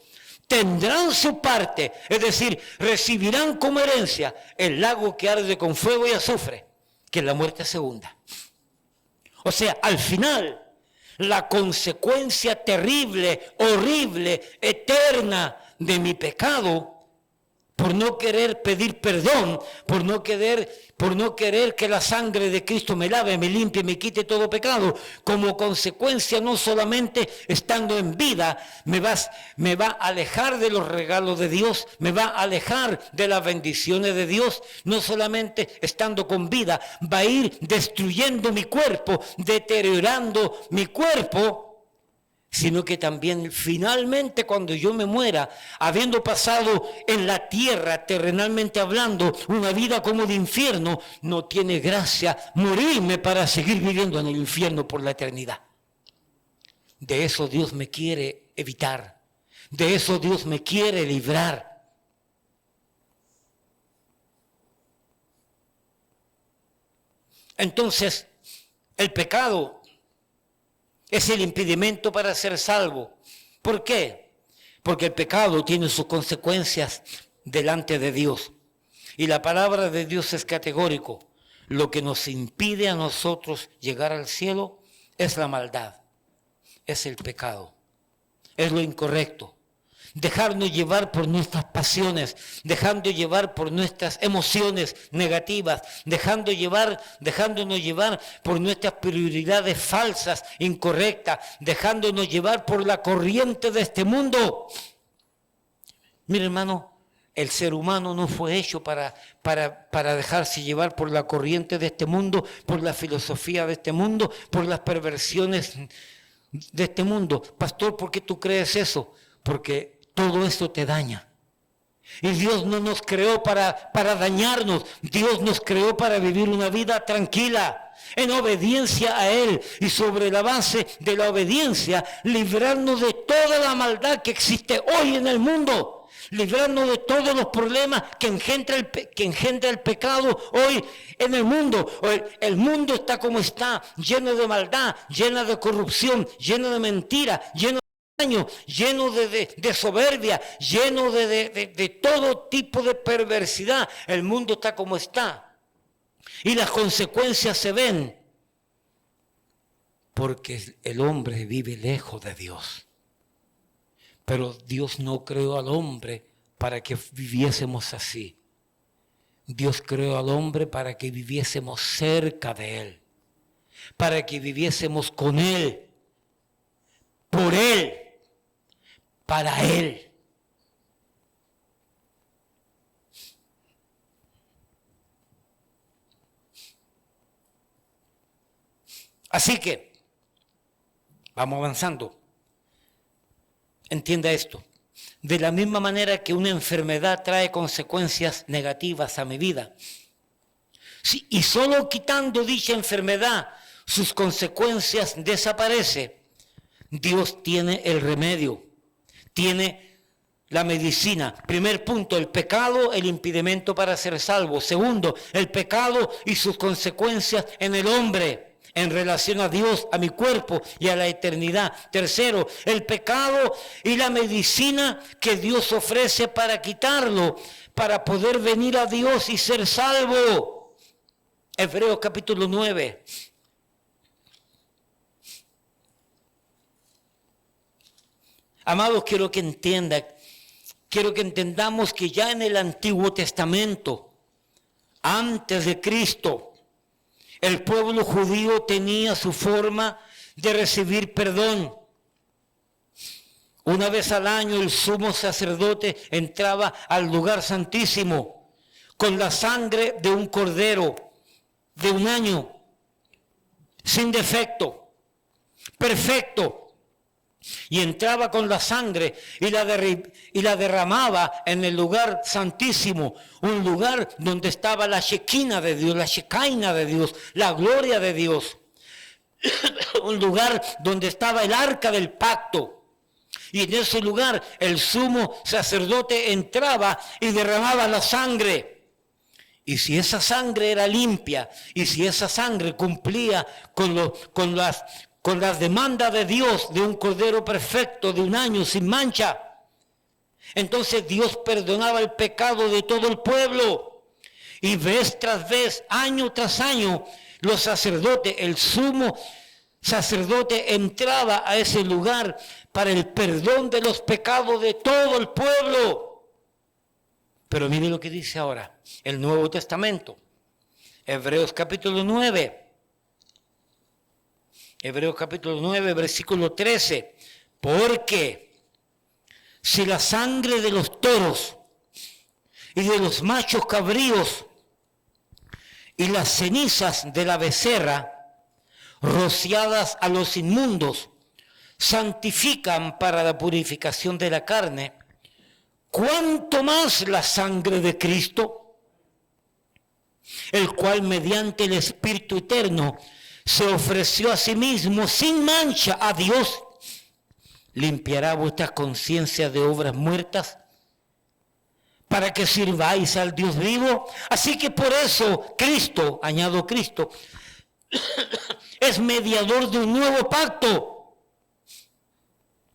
tendrán su parte, es decir, recibirán como herencia el lago que arde con fuego y azufre, que es la muerte segunda. O sea, al final, la consecuencia terrible, horrible, eterna de mi pecado, por no querer pedir perdón, por no querer que la sangre de Cristo me lave, me limpie, me quite todo pecado, como consecuencia no solamente estando en vida, me va a alejar de los regalos de Dios, me va a alejar de las bendiciones de Dios, no solamente estando con vida, va a ir destruyendo mi cuerpo, deteriorando mi cuerpo, sino que también finalmente cuando yo me muera, habiendo pasado en la tierra, terrenalmente hablando, una vida como de infierno, no tiene gracia morirme para seguir viviendo en el infierno por la eternidad. De eso Dios me quiere evitar, de eso Dios me quiere librar. Entonces, el pecado es el impedimento para ser salvo. ¿Por qué? Porque el pecado tiene sus consecuencias delante de Dios. Y la palabra de Dios es categórico. Lo que nos impide a nosotros llegar al cielo es la maldad, es el pecado, es lo incorrecto. Dejarnos llevar por nuestras pasiones, dejando llevar por nuestras emociones negativas, dejándonos llevar por nuestras prioridades falsas, incorrectas, dejándonos llevar por la corriente de este mundo. Mire, hermano, el ser humano no fue hecho para dejarse llevar por la corriente de este mundo, por la filosofía de este mundo, por las perversiones de este mundo. Pastor, ¿por qué tú crees eso? Porque todo esto te daña. Y Dios no nos creó para dañarnos. Dios nos creó para vivir una vida tranquila, en obediencia a Él. Y sobre la base de la obediencia, librarnos de toda la maldad que existe hoy en el mundo. Librarnos de todos los problemas que engendra el pecado hoy en el mundo. El mundo está como está, lleno de maldad, lleno de corrupción, lleno de mentira, lleno de soberbia, lleno de todo tipo de perversidad. El mundo está como está. Y las consecuencias se ven porque el hombre vive lejos de Dios. Pero Dios no creó al hombre para que viviésemos así. Dios creó al hombre para que viviésemos cerca de Él, para que viviésemos con Él, por Él, para Él. Así que, vamos avanzando. Entienda esto. De la misma manera que una enfermedad trae consecuencias negativas a mi vida, y solo quitando dicha enfermedad, sus consecuencias desaparecen. Dios tiene el remedio, tiene la medicina. Primer punto, el pecado, el impedimento para ser salvo. Segundo, el pecado y sus consecuencias en el hombre. en relación a Dios, a mi cuerpo y a la eternidad. Tercero, el pecado y la medicina que Dios ofrece para quitarlo, para poder venir a Dios y ser salvo. Hebreos capítulo 9. Amados, quiero que entendamos que ya en el Antiguo Testamento, antes de Cristo, el pueblo judío tenía su forma de recibir perdón. Una vez al año el sumo sacerdote entraba al lugar santísimo con la sangre de un cordero de un año, sin defecto, perfecto. Y entraba con la sangre y la derramaba en el lugar santísimo, un lugar donde estaba la Shekinah de Dios, la Shekinah de Dios, la gloria de Dios. Un lugar donde estaba el arca del pacto. Y en ese lugar el sumo sacerdote entraba y derramaba la sangre. Y si esa sangre era limpia, y si esa sangre cumplía con las demandas de Dios, de un cordero perfecto, de un año sin mancha, entonces Dios perdonaba el pecado de todo el pueblo. Y vez tras vez, año tras año, los sacerdotes, el sumo sacerdote entraba a ese lugar para el perdón de los pecados de todo el pueblo. Pero mire lo que dice ahora el Nuevo Testamento, Hebreos capítulo 9. Hebreos capítulo 9, versículo 13. Porque si la sangre de los toros y de los machos cabríos y las cenizas de la becerra rociadas a los inmundos santifican para la purificación de la carne, ¿cuánto más la sangre de Cristo, el cual mediante el Espíritu Eterno se ofreció a sí mismo sin mancha a Dios, limpiará vuestras conciencias de obras muertas para que sirváis al Dios vivo? Así que por eso Cristo, añado Cristo, es mediador de un nuevo pacto.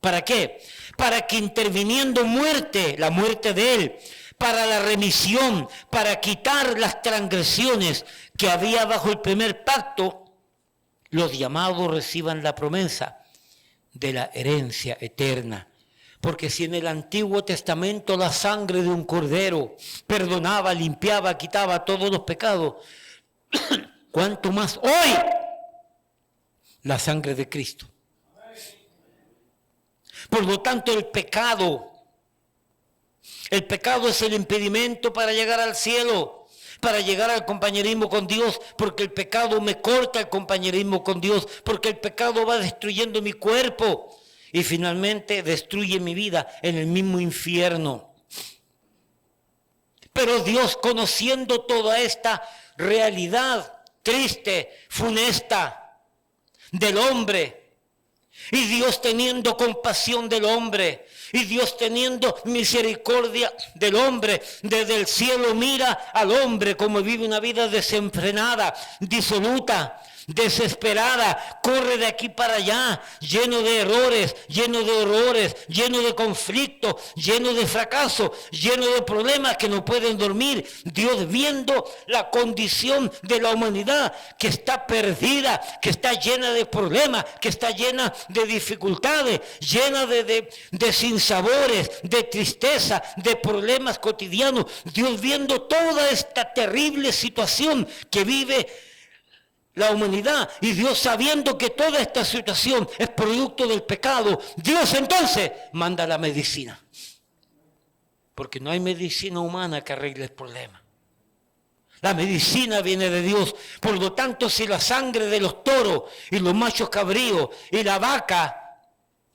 ¿Para qué? Para que interviniendo la muerte de Él, para la remisión, para quitar las transgresiones que había bajo el primer pacto, los llamados reciban la promesa de la herencia eterna. Porque si en el Antiguo Testamento la sangre de un cordero perdonaba, limpiaba, quitaba todos los pecados, ¿cuánto más hoy la sangre de Cristo? Por lo tanto, el pecado es el impedimento para llegar al cielo, para llegar al compañerismo con Dios, porque el pecado me corta el compañerismo con Dios, porque el pecado va destruyendo mi cuerpo y finalmente destruye mi vida en el mismo infierno. Pero Dios, conociendo toda esta realidad triste, funesta del hombre, y Dios teniendo compasión del hombre, y Dios teniendo misericordia del hombre, desde el cielo mira al hombre como vive una vida desenfrenada, disoluta, desesperada, corre de aquí para allá, lleno de errores, lleno de horrores, lleno de conflictos, lleno de fracaso, lleno de problemas que no pueden dormir. Dios, viendo la condición de la humanidad que está perdida, que está llena de problemas, que está llena de dificultades, llena de sinsabores, de tristeza, de problemas cotidianos. Dios, viendo toda esta terrible situación que vive la humanidad, y Dios, sabiendo que toda esta situación es producto del pecado, Dios entonces manda la medicina. Porque no hay medicina humana que arregle el problema. La medicina viene de Dios. Por lo tanto, si la sangre de los toros y los machos cabríos y la vaca,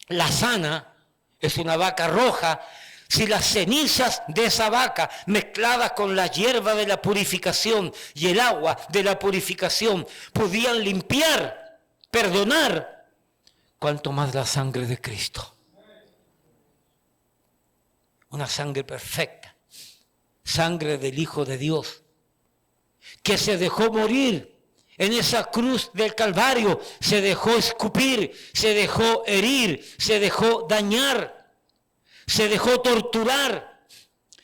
la sana, es una vaca roja, si las cenizas de esa vaca mezcladas con la hierba de la purificación y el agua de la purificación podían limpiar, perdonar, cuánto más la sangre de Cristo. Una sangre perfecta, sangre del Hijo de Dios, que se dejó morir En esa cruz del Calvario se dejó escupir, se dejó herir, se dejó dañar, se dejó torturar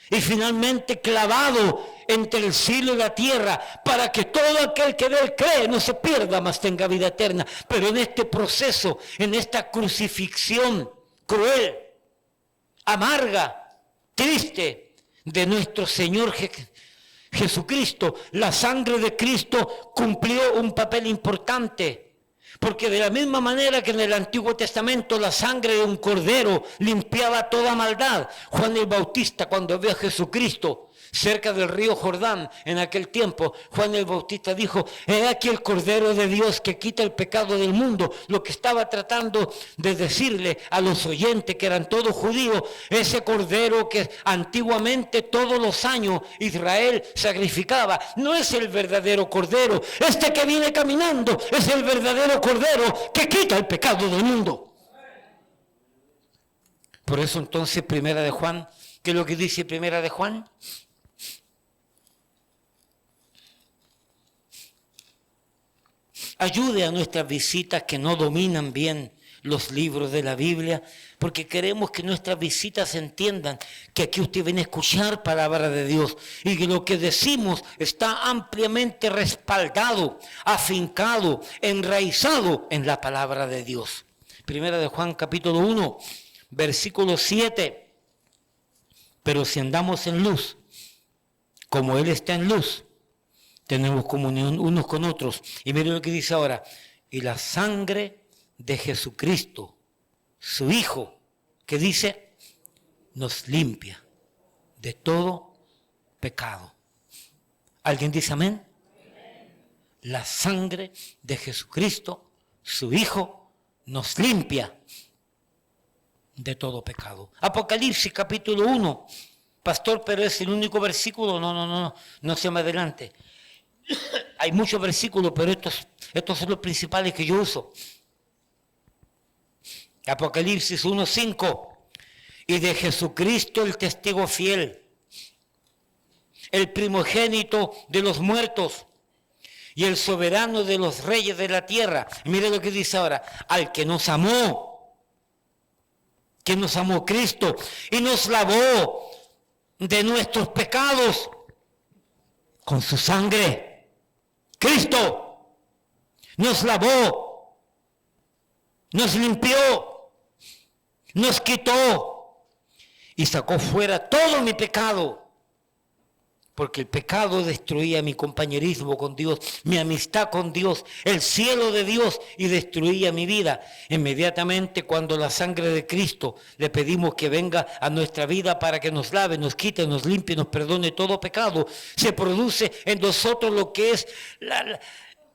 y finalmente clavado entre el cielo y la tierra para que todo aquel que de él cree no se pierda, mas tenga vida eterna. Pero en este proceso, en esta crucifixión cruel, amarga, triste de nuestro Señor Jesucristo, la sangre de Cristo cumplió un papel importante. Porque de la misma manera que en el Antiguo Testamento la sangre de un cordero limpiaba toda maldad, Juan el Bautista, cuando vio a Jesucristo cerca del río Jordán en aquel tiempo, Juan el Bautista dijo: he aquí el Cordero de Dios que quita el pecado del mundo. Lo que estaba tratando de decirle a los oyentes, que eran todos judíos, ese Cordero que antiguamente todos los años Israel sacrificaba, no es el verdadero Cordero. Este que viene caminando es el verdadero Cordero que quita el pecado del mundo. Por eso entonces Primera de Juan, ¿qué es lo que dice Primera de Juan? Ayude a nuestras visitas que no dominan bien los libros de la Biblia, porque queremos que nuestras visitas entiendan que aquí usted viene a escuchar palabra de Dios y que lo que decimos está ampliamente respaldado, afincado, enraizado en la palabra de Dios. Primera de Juan capítulo 1, versículo 7. Pero si andamos en luz, como Él está en luz, tenemos comunión unos con otros. Y miren lo que dice ahora: y la sangre de Jesucristo, su Hijo, que dice, nos limpia de todo pecado. ¿Alguien dice amén? La sangre de Jesucristo, su Hijo, nos limpia de todo pecado. Apocalipsis capítulo 1. Pastor, pero es el único versículo. No se me adelante. Hay muchos versículos, pero estos son los principales que yo uso. Apocalipsis 1:5. Y de Jesucristo el testigo fiel, el primogénito de los muertos y el soberano de los reyes de la tierra. Y mire lo que dice ahora: al que nos amó Cristo y nos lavó de nuestros pecados con su sangre. Cristo nos lavó, nos limpió, nos quitó y sacó fuera todo mi pecado. Porque el pecado destruía mi compañerismo con Dios, mi amistad con Dios, el cielo de Dios, y destruía mi vida. Inmediatamente cuando la sangre de Cristo le pedimos que venga a nuestra vida para que nos lave, nos quite, nos limpie, nos perdone todo pecado, se produce en nosotros lo que es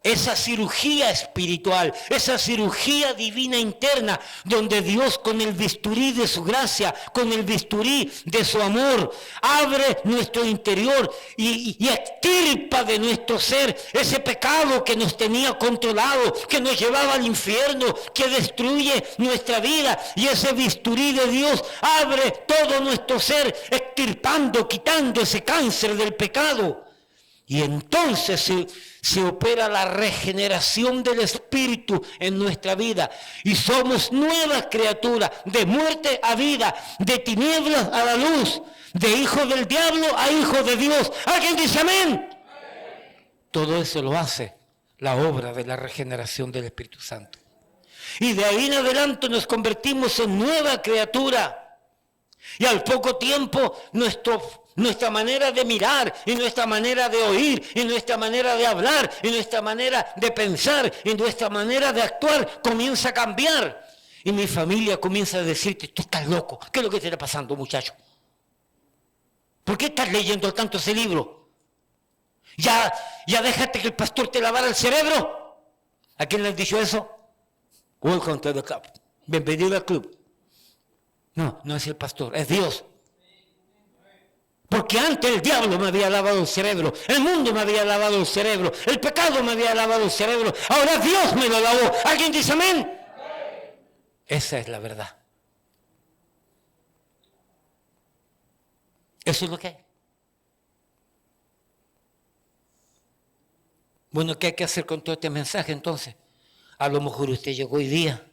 esa cirugía espiritual, esa cirugía divina interna, donde Dios con el bisturí de su gracia, con el bisturí de su amor, abre nuestro interior y extirpa de nuestro ser ese pecado que nos tenía controlado, que nos llevaba al infierno, que destruye nuestra vida. Y ese bisturí de Dios abre todo nuestro ser, extirpando, quitando ese cáncer del pecado. Y entonces se opera la regeneración del Espíritu en nuestra vida. Y somos nuevas criaturas, de muerte a vida, de tinieblas a la luz, de hijo del diablo a hijo de Dios. ¿Alguien dice amén? Todo eso lo hace la obra de la regeneración del Espíritu Santo. Y de ahí en adelante nos convertimos en nueva criatura. Y al poco tiempo nuestra manera de mirar y nuestra manera de oír y nuestra manera de hablar y nuestra manera de pensar y nuestra manera de actuar comienza a cambiar. Y mi familia comienza a decirte: tú estás loco. ¿Qué es lo que te está pasando, muchacho? ¿Por qué estás leyendo tanto ese libro? ¿Ya dejaste que el pastor te lavara el cerebro? ¿A quién le has dicho eso? Welcome to the club. Bienvenido al club. No es el pastor, es Dios. Porque antes el diablo me había lavado el cerebro, el mundo me había lavado el cerebro, el pecado me había lavado el cerebro, ahora Dios me lo lavó. ¿Alguien dice amén? Esa es la verdad. Eso es lo que hay. Bueno, ¿qué hay que hacer con todo este mensaje entonces? A lo mejor usted llegó hoy día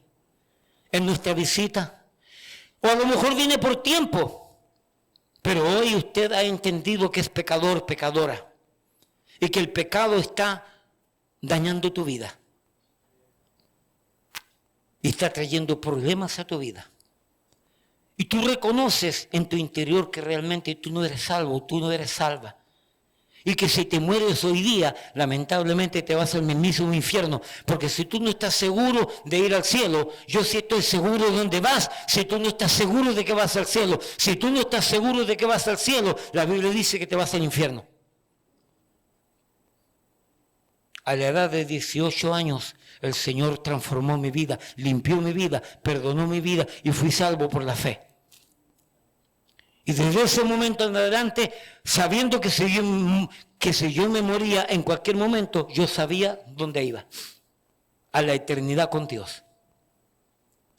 en nuestra visita, o a lo mejor viene por tiempo, pero hoy usted ha entendido que es pecador, pecadora, y que el pecado está dañando tu vida y está trayendo problemas a tu vida. Y tú reconoces en tu interior que realmente tú no eres salvo, tú no eres salva. Y que si te mueres hoy día, lamentablemente te vas al mismísimo infierno. Porque si tú no estás seguro de ir al cielo, yo sí estoy seguro de dónde vas. Si tú no estás seguro de que vas al cielo, si tú no estás seguro de que vas al cielo, la Biblia dice que te vas al infierno. A la edad de 18 años, el Señor transformó mi vida, limpió mi vida, perdonó mi vida y fui salvo por la fe. Y desde ese momento en adelante, sabiendo que si yo me moría en cualquier momento, yo sabía dónde iba. A la eternidad con Dios.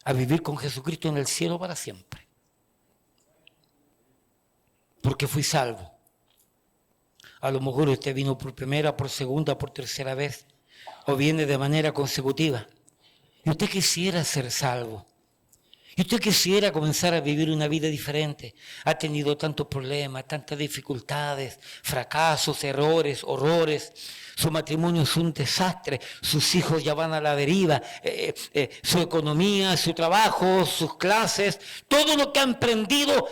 A vivir con Jesucristo en el cielo para siempre. Porque fui salvo. A lo mejor usted vino por primera, por segunda, por tercera vez, o viene de manera consecutiva. Y usted quisiera ser salvo. Y usted quisiera comenzar a vivir una vida diferente. Ha tenido tantos problemas, tantas dificultades, fracasos, errores, horrores. Su matrimonio es un desastre. Sus hijos ya van a la deriva. Su economía, su trabajo, sus clases. Todo lo que ha emprendido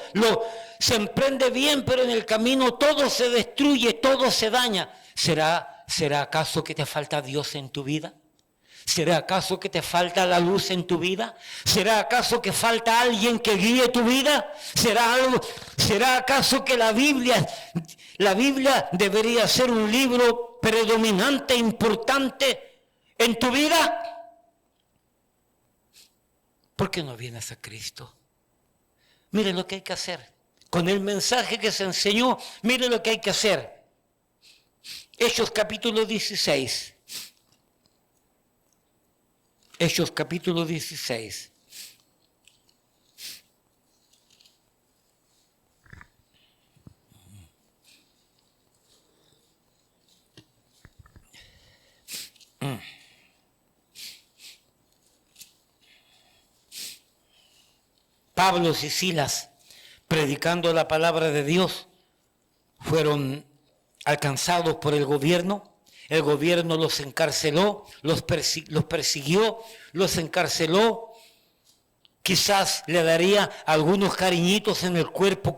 se emprende bien, pero en el camino todo se destruye, todo se daña. ¿Será acaso que te falta Dios en tu vida? ¿Será acaso que te falta la luz en tu vida? ¿Será acaso que falta alguien que guíe tu vida? ¿Será acaso que la Biblia debería ser un libro predominante, importante en tu vida? ¿Por qué no vienes a Cristo? Mire lo que hay que hacer. Con el mensaje que se enseñó, mire lo que hay que hacer. Hechos capítulo 16. Hechos capítulo 16. Pablo y Silas, predicando la palabra de Dios, fueron alcanzados por el gobierno. El gobierno los encarceló, los persiguió, los encarceló. Quizás le daría algunos cariñitos en el cuerpo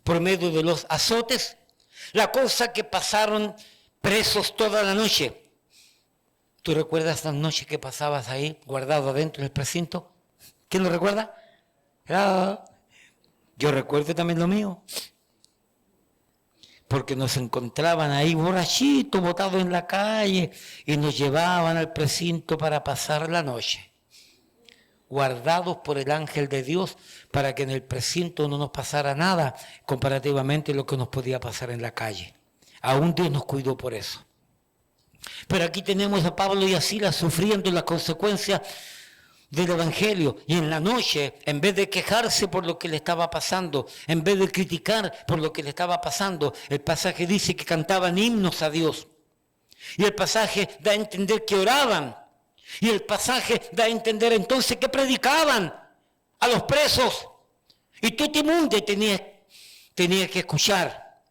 por medio de los azotes. La cosa que pasaron presos toda la noche. ¿Tú recuerdas las noches que pasabas ahí, guardado adentro del precinto? ¿Quién lo recuerda? Yo recuerdo también lo mío. Porque nos encontraban ahí borrachitos, botados en la calle, y nos llevaban al precinto para pasar la noche, guardados por el ángel de Dios, para que en el precinto no nos pasara nada, comparativamente a lo que nos podía pasar en la calle. Aún Dios nos cuidó por eso. Pero aquí tenemos a Pablo y a Silas sufriendo las consecuencias del Evangelio, y en la noche, en vez de quejarse por lo que le estaba pasando, en vez de criticar por lo que le estaba pasando, el pasaje dice que cantaban himnos a Dios, y el pasaje da a entender que oraban, y el pasaje da a entender entonces que predicaban a los presos, y todo el mundo tenía que escuchar.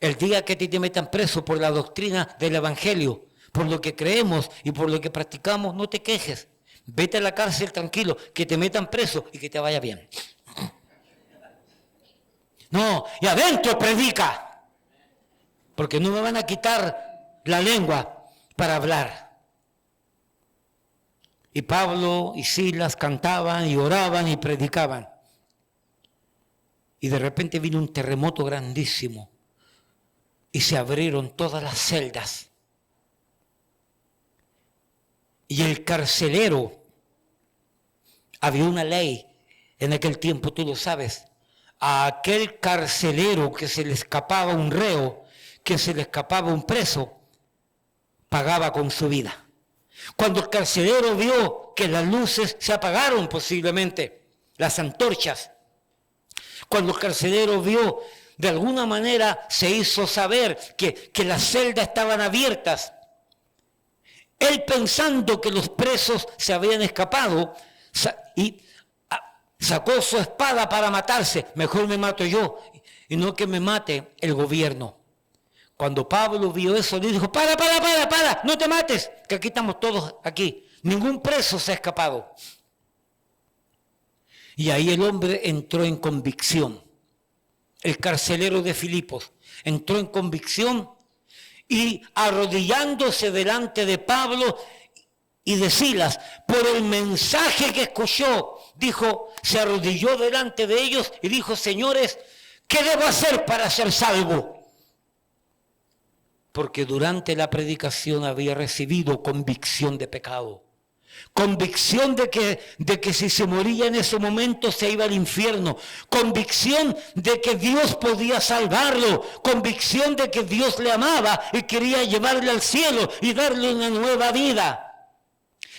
El día que te metan preso por la doctrina del Evangelio, por lo que creemos y por lo que practicamos, no te quejes. Vete a la cárcel tranquilo, que te metan preso y que te vaya bien. No, y adentro predica, porque no me van a quitar la lengua para hablar. Y Pablo y Silas cantaban y oraban y predicaban. Y de repente vino un terremoto grandísimo y se abrieron todas las celdas. Y el carcelero, había una ley en aquel tiempo, tú lo sabes, a aquel carcelero que se le escapaba un reo, que se le escapaba un preso, pagaba con su vida. Cuando el carcelero vio que las luces se apagaron posiblemente, las antorchas, cuando el carcelero vio, de alguna manera se hizo saber que las celdas estaban abiertas, Él, pensando que los presos se habían escapado, sacó su espada para matarse. Mejor me mato yo y no que me mate el gobierno. Cuando Pablo vio eso, le dijo: para, no te mates, que aquí estamos todos aquí. Ningún preso se ha escapado. Y ahí el hombre entró en convicción. El carcelero de Filipos entró en convicción y, arrodillándose delante de Pablo y de Silas, por el mensaje que escuchó, dijo, se arrodilló delante de ellos y dijo: señores, ¿qué debo hacer para ser salvo? Porque durante la predicación había recibido convicción de pecado. Convicción de que si se moría en ese momento se iba al infierno. Convicción de que Dios podía salvarlo. Convicción de que Dios le amaba y quería llevarle al cielo y darle una nueva vida.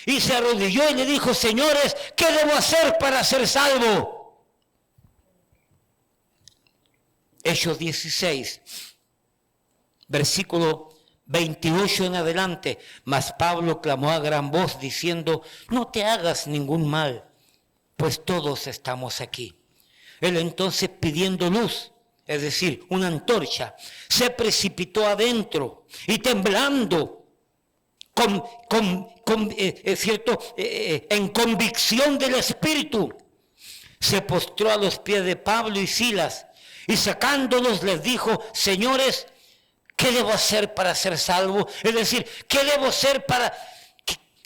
Y se arrodilló y le dijo: señores, ¿qué debo hacer para ser salvo? Hechos 16, versículo 28 en adelante. Mas Pablo clamó a gran voz diciendo: no te hagas ningún mal, pues todos estamos aquí. Él entonces, pidiendo luz, es decir, una antorcha, se precipitó adentro y temblando, en convicción del Espíritu, se postró a los pies de Pablo y Silas y sacándolos les dijo: señores, ¿qué debo hacer para ser salvo? Es decir, ¿qué debo hacer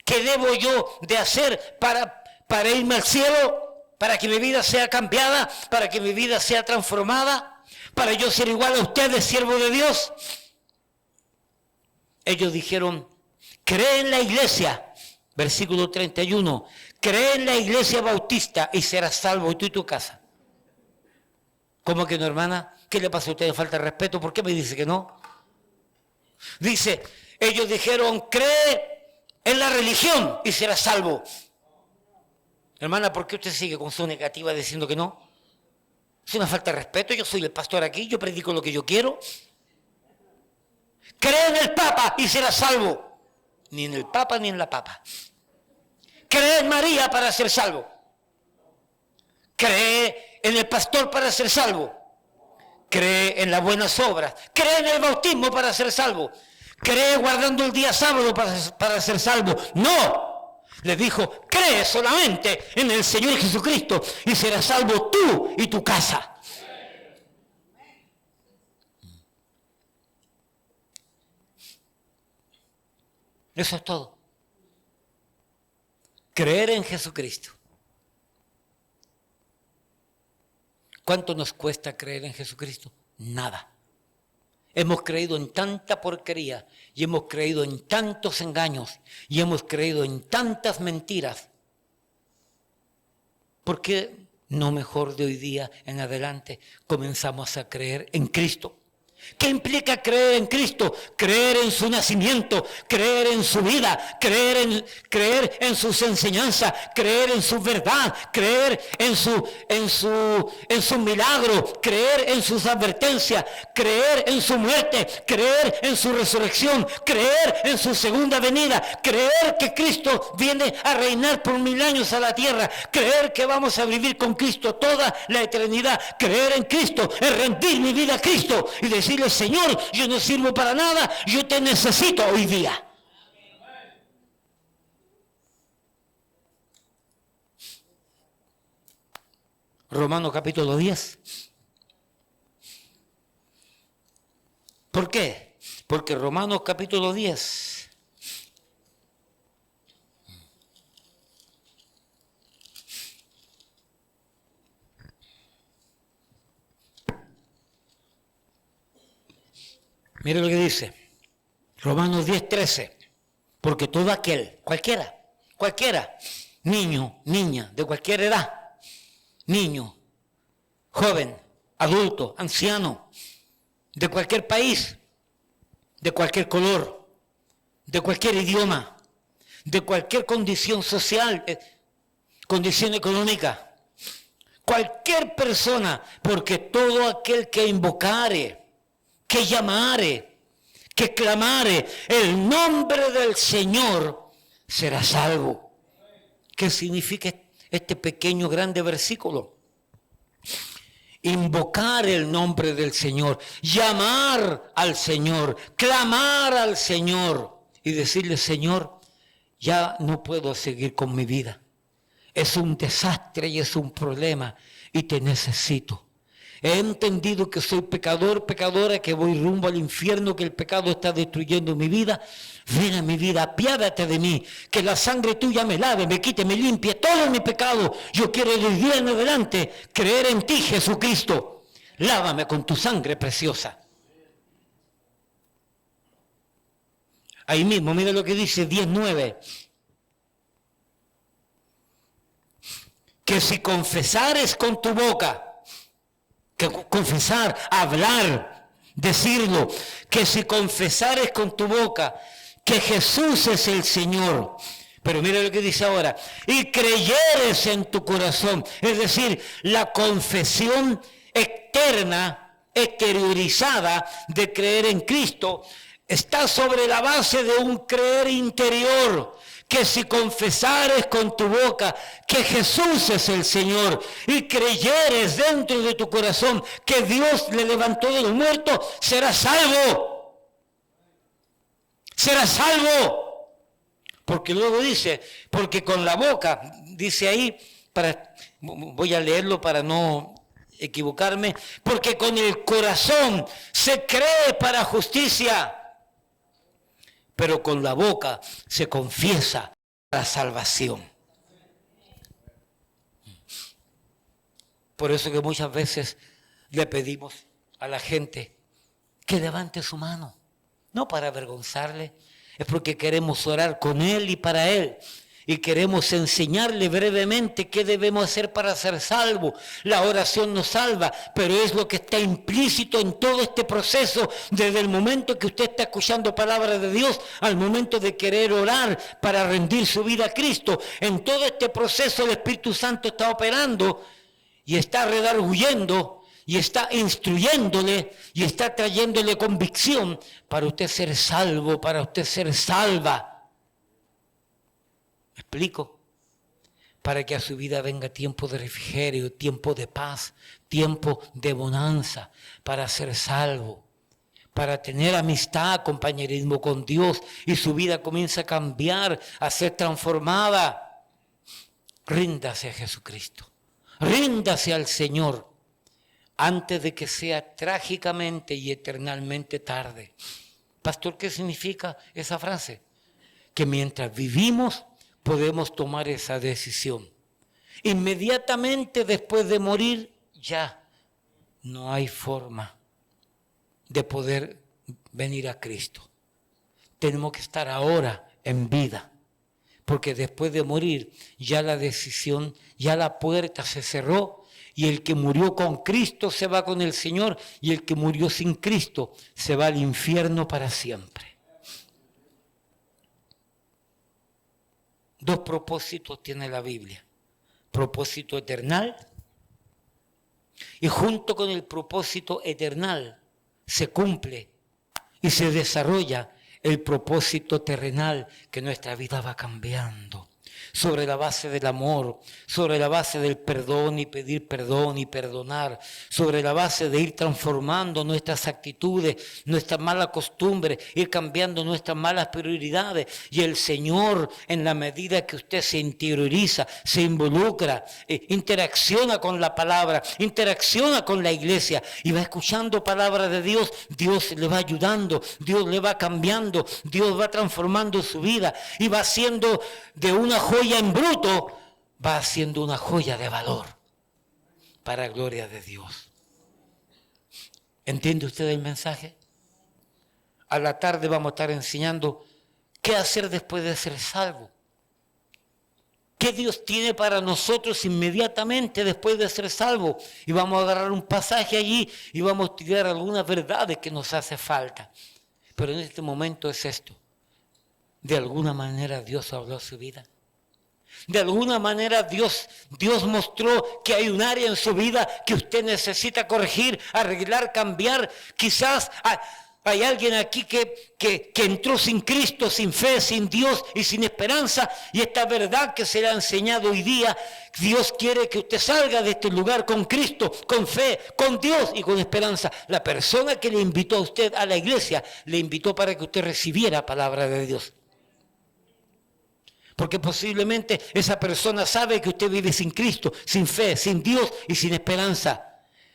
qué debo yo de hacer para irme al cielo? ¿Para que mi vida sea cambiada? ¿Para que mi vida sea transformada? ¿Para yo ser igual a ustedes, siervo de Dios? Ellos dijeron: cree en la iglesia. Versículo 31. Cree en la iglesia bautista y serás salvo, tú y tu casa. ¿Cómo que no, hermana? ¿Qué le pasa a usted? ¿Le falta respeto? ¿Por qué me dice que no? Dice, ellos dijeron: cree en la religión y será salvo. Hermana, ¿por qué usted sigue con su negativa diciendo que no? Es una falta de respeto. Yo soy el pastor aquí, yo predico lo que yo quiero. Cree en el Papa y será salvo. Ni en el Papa ni en la Papa. Cree en María para ser salvo. Cree en el pastor para ser salvo. Cree en las buenas obras. Cree en el bautismo para ser salvo. Cree guardando el día sábado para ser salvo. No. Les dijo: cree solamente en el Señor Jesucristo y serás salvo tú y tu casa. Eso es todo. Creer en Jesucristo. ¿Cuánto nos cuesta creer en Jesucristo? Nada. Hemos creído en tanta porquería y hemos creído en tantos engaños y hemos creído en tantas mentiras. ¿Por qué no mejor de hoy día en adelante comenzamos a creer en Cristo? ¿Qué implica creer en Cristo? Creer en su nacimiento, creer en su vida, creer en sus enseñanzas, creer en su verdad, creer en su milagro, creer en sus advertencias, creer en su muerte, creer en su resurrección, creer en su segunda venida, creer que Cristo viene a reinar por 1000 años a la tierra, creer que vamos a vivir con Cristo toda la eternidad, creer en Cristo, es rendir mi vida a Cristo y decirle: Señor, yo no sirvo para nada, yo te necesito hoy día. Romanos capítulo 10. ¿Por qué? Porque Romanos capítulo 10 mire lo que dice, Romanos 10:13, porque todo aquel, cualquiera, niño, niña, de cualquier edad, niño, joven, adulto, anciano, de cualquier país, de cualquier color, de cualquier idioma, de cualquier condición social, condición económica, cualquier persona, porque todo aquel que invocare, que llamare, que clamare el nombre del Señor será salvo. ¿Qué significa este pequeño grande versículo? Invocar el nombre del Señor, llamar al Señor, clamar al Señor y decirle: Señor, ya no puedo seguir con mi vida. Es un desastre y es un problema y te necesito. He entendido que soy pecador, pecadora, que voy rumbo al infierno, que el pecado está destruyendo mi vida. Ven a mi vida, apiádate de mí, que la sangre tuya me lave, me quite, me limpie todo mi pecado. Yo quiero de día en adelante creer en ti, Jesucristo. Lávame con tu sangre preciosa. Ahí mismo, mira lo que dice 10:9. Que si confesares con tu boca, que confesar, hablar, decirlo, que si confesares con tu boca que Jesús es el Señor, pero mira lo que dice ahora, y creyeres en tu corazón, es decir, la confesión externa, exteriorizada de creer en Cristo, está sobre la base de un creer interior, que si confesares con tu boca que Jesús es el Señor y creyeres dentro de tu corazón que Dios le levantó de los muertos, serás salvo. Serás salvo. Porque luego dice, porque con la boca, dice ahí, voy a leerlo para no equivocarme, porque con el corazón se cree para justicia, pero con la boca se confiesa la salvación. Por eso que muchas veces le pedimos a la gente que levante su mano, no para avergonzarle, es porque queremos orar con él y para él. Y queremos enseñarle brevemente qué debemos hacer para ser salvo. La oración nos salva, pero es lo que está implícito en todo este proceso, desde el momento que usted está escuchando palabra de Dios, al momento de querer orar para rendir su vida a Cristo. En todo este proceso el Espíritu Santo está operando y está redarguyendo y está instruyéndole y está trayéndole convicción para usted ser salvo, para usted ser salva. ¿Me explico? Para que a su vida venga tiempo de refrigerio, tiempo de paz, tiempo de bonanza, para ser salvo, para tener amistad, compañerismo con Dios y su vida comienza a cambiar, a ser transformada. Ríndase a Jesucristo, ríndase al Señor antes de que sea trágicamente y eternamente tarde. Pastor, ¿qué significa esa frase? Que mientras vivimos podemos tomar esa decisión. Inmediatamente después de morir, ya no hay forma de poder venir a Cristo. Tenemos que estar ahora en vida, porque después de morir ya la decisión, ya la puerta se cerró y el que murió con Cristo se va con el Señor y el que murió sin Cristo se va al infierno para siempre. Dos propósitos tiene la Biblia. Propósito eternal y junto con el propósito eternal se cumple y se desarrolla el propósito terrenal, que nuestra vida va cambiando sobre la base del amor, sobre la base del perdón y pedir perdón y perdonar, sobre la base de ir transformando nuestras actitudes, nuestras malas costumbres, ir cambiando nuestras malas prioridades. Y el Señor, en la medida que usted se interioriza, se involucra, interacciona con la palabra, interacciona con la iglesia y va escuchando palabra de Dios, Dios le va ayudando, Dios le va cambiando, Dios va transformando su vida y va haciendo de una joya en bruto, va haciendo una joya de valor para gloria de Dios. ¿Entiende usted el mensaje? A la tarde vamos a estar enseñando qué hacer después de ser salvo. ¿Qué Dios tiene para nosotros inmediatamente después de ser salvo? Y vamos a agarrar un pasaje allí y vamos a estudiar algunas verdades que nos hace falta. Pero en este momento es esto. De alguna manera Dios habló a su vida. De alguna manera Dios mostró que hay un área en su vida que usted necesita corregir, arreglar, cambiar. Quizás Hay alguien aquí que entró sin Cristo, sin fe, sin Dios y sin esperanza. Y esta verdad que se le ha enseñado hoy día, Dios quiere que usted salga de este lugar con Cristo, con fe, con Dios y con esperanza. La persona que le invitó a usted a la iglesia, le invitó para que usted recibiera palabra de Dios. Porque posiblemente esa persona sabe que usted vive sin Cristo, sin fe, sin Dios y sin esperanza.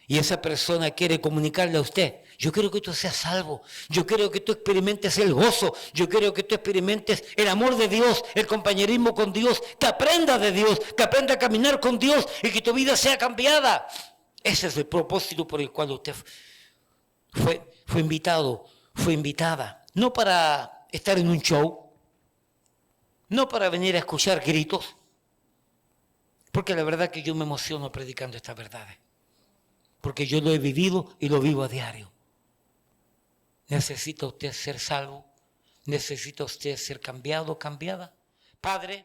Y esa persona quiere comunicarle a usted: yo quiero que tú seas salvo, yo quiero que tú experimentes el gozo, yo quiero que tú experimentes el amor de Dios, el compañerismo con Dios, que aprendas de Dios, que aprenda a caminar con Dios y que tu vida sea cambiada. Ese es el propósito por el cual usted fue invitado, fue invitada. No para estar en un show, no para venir a escuchar gritos, porque la verdad que yo me emociono predicando estas verdades, porque yo lo he vivido y lo vivo a diario. ¿Necesita usted ser salvo? ¿Necesita usted ser cambiado, cambiada? Padre,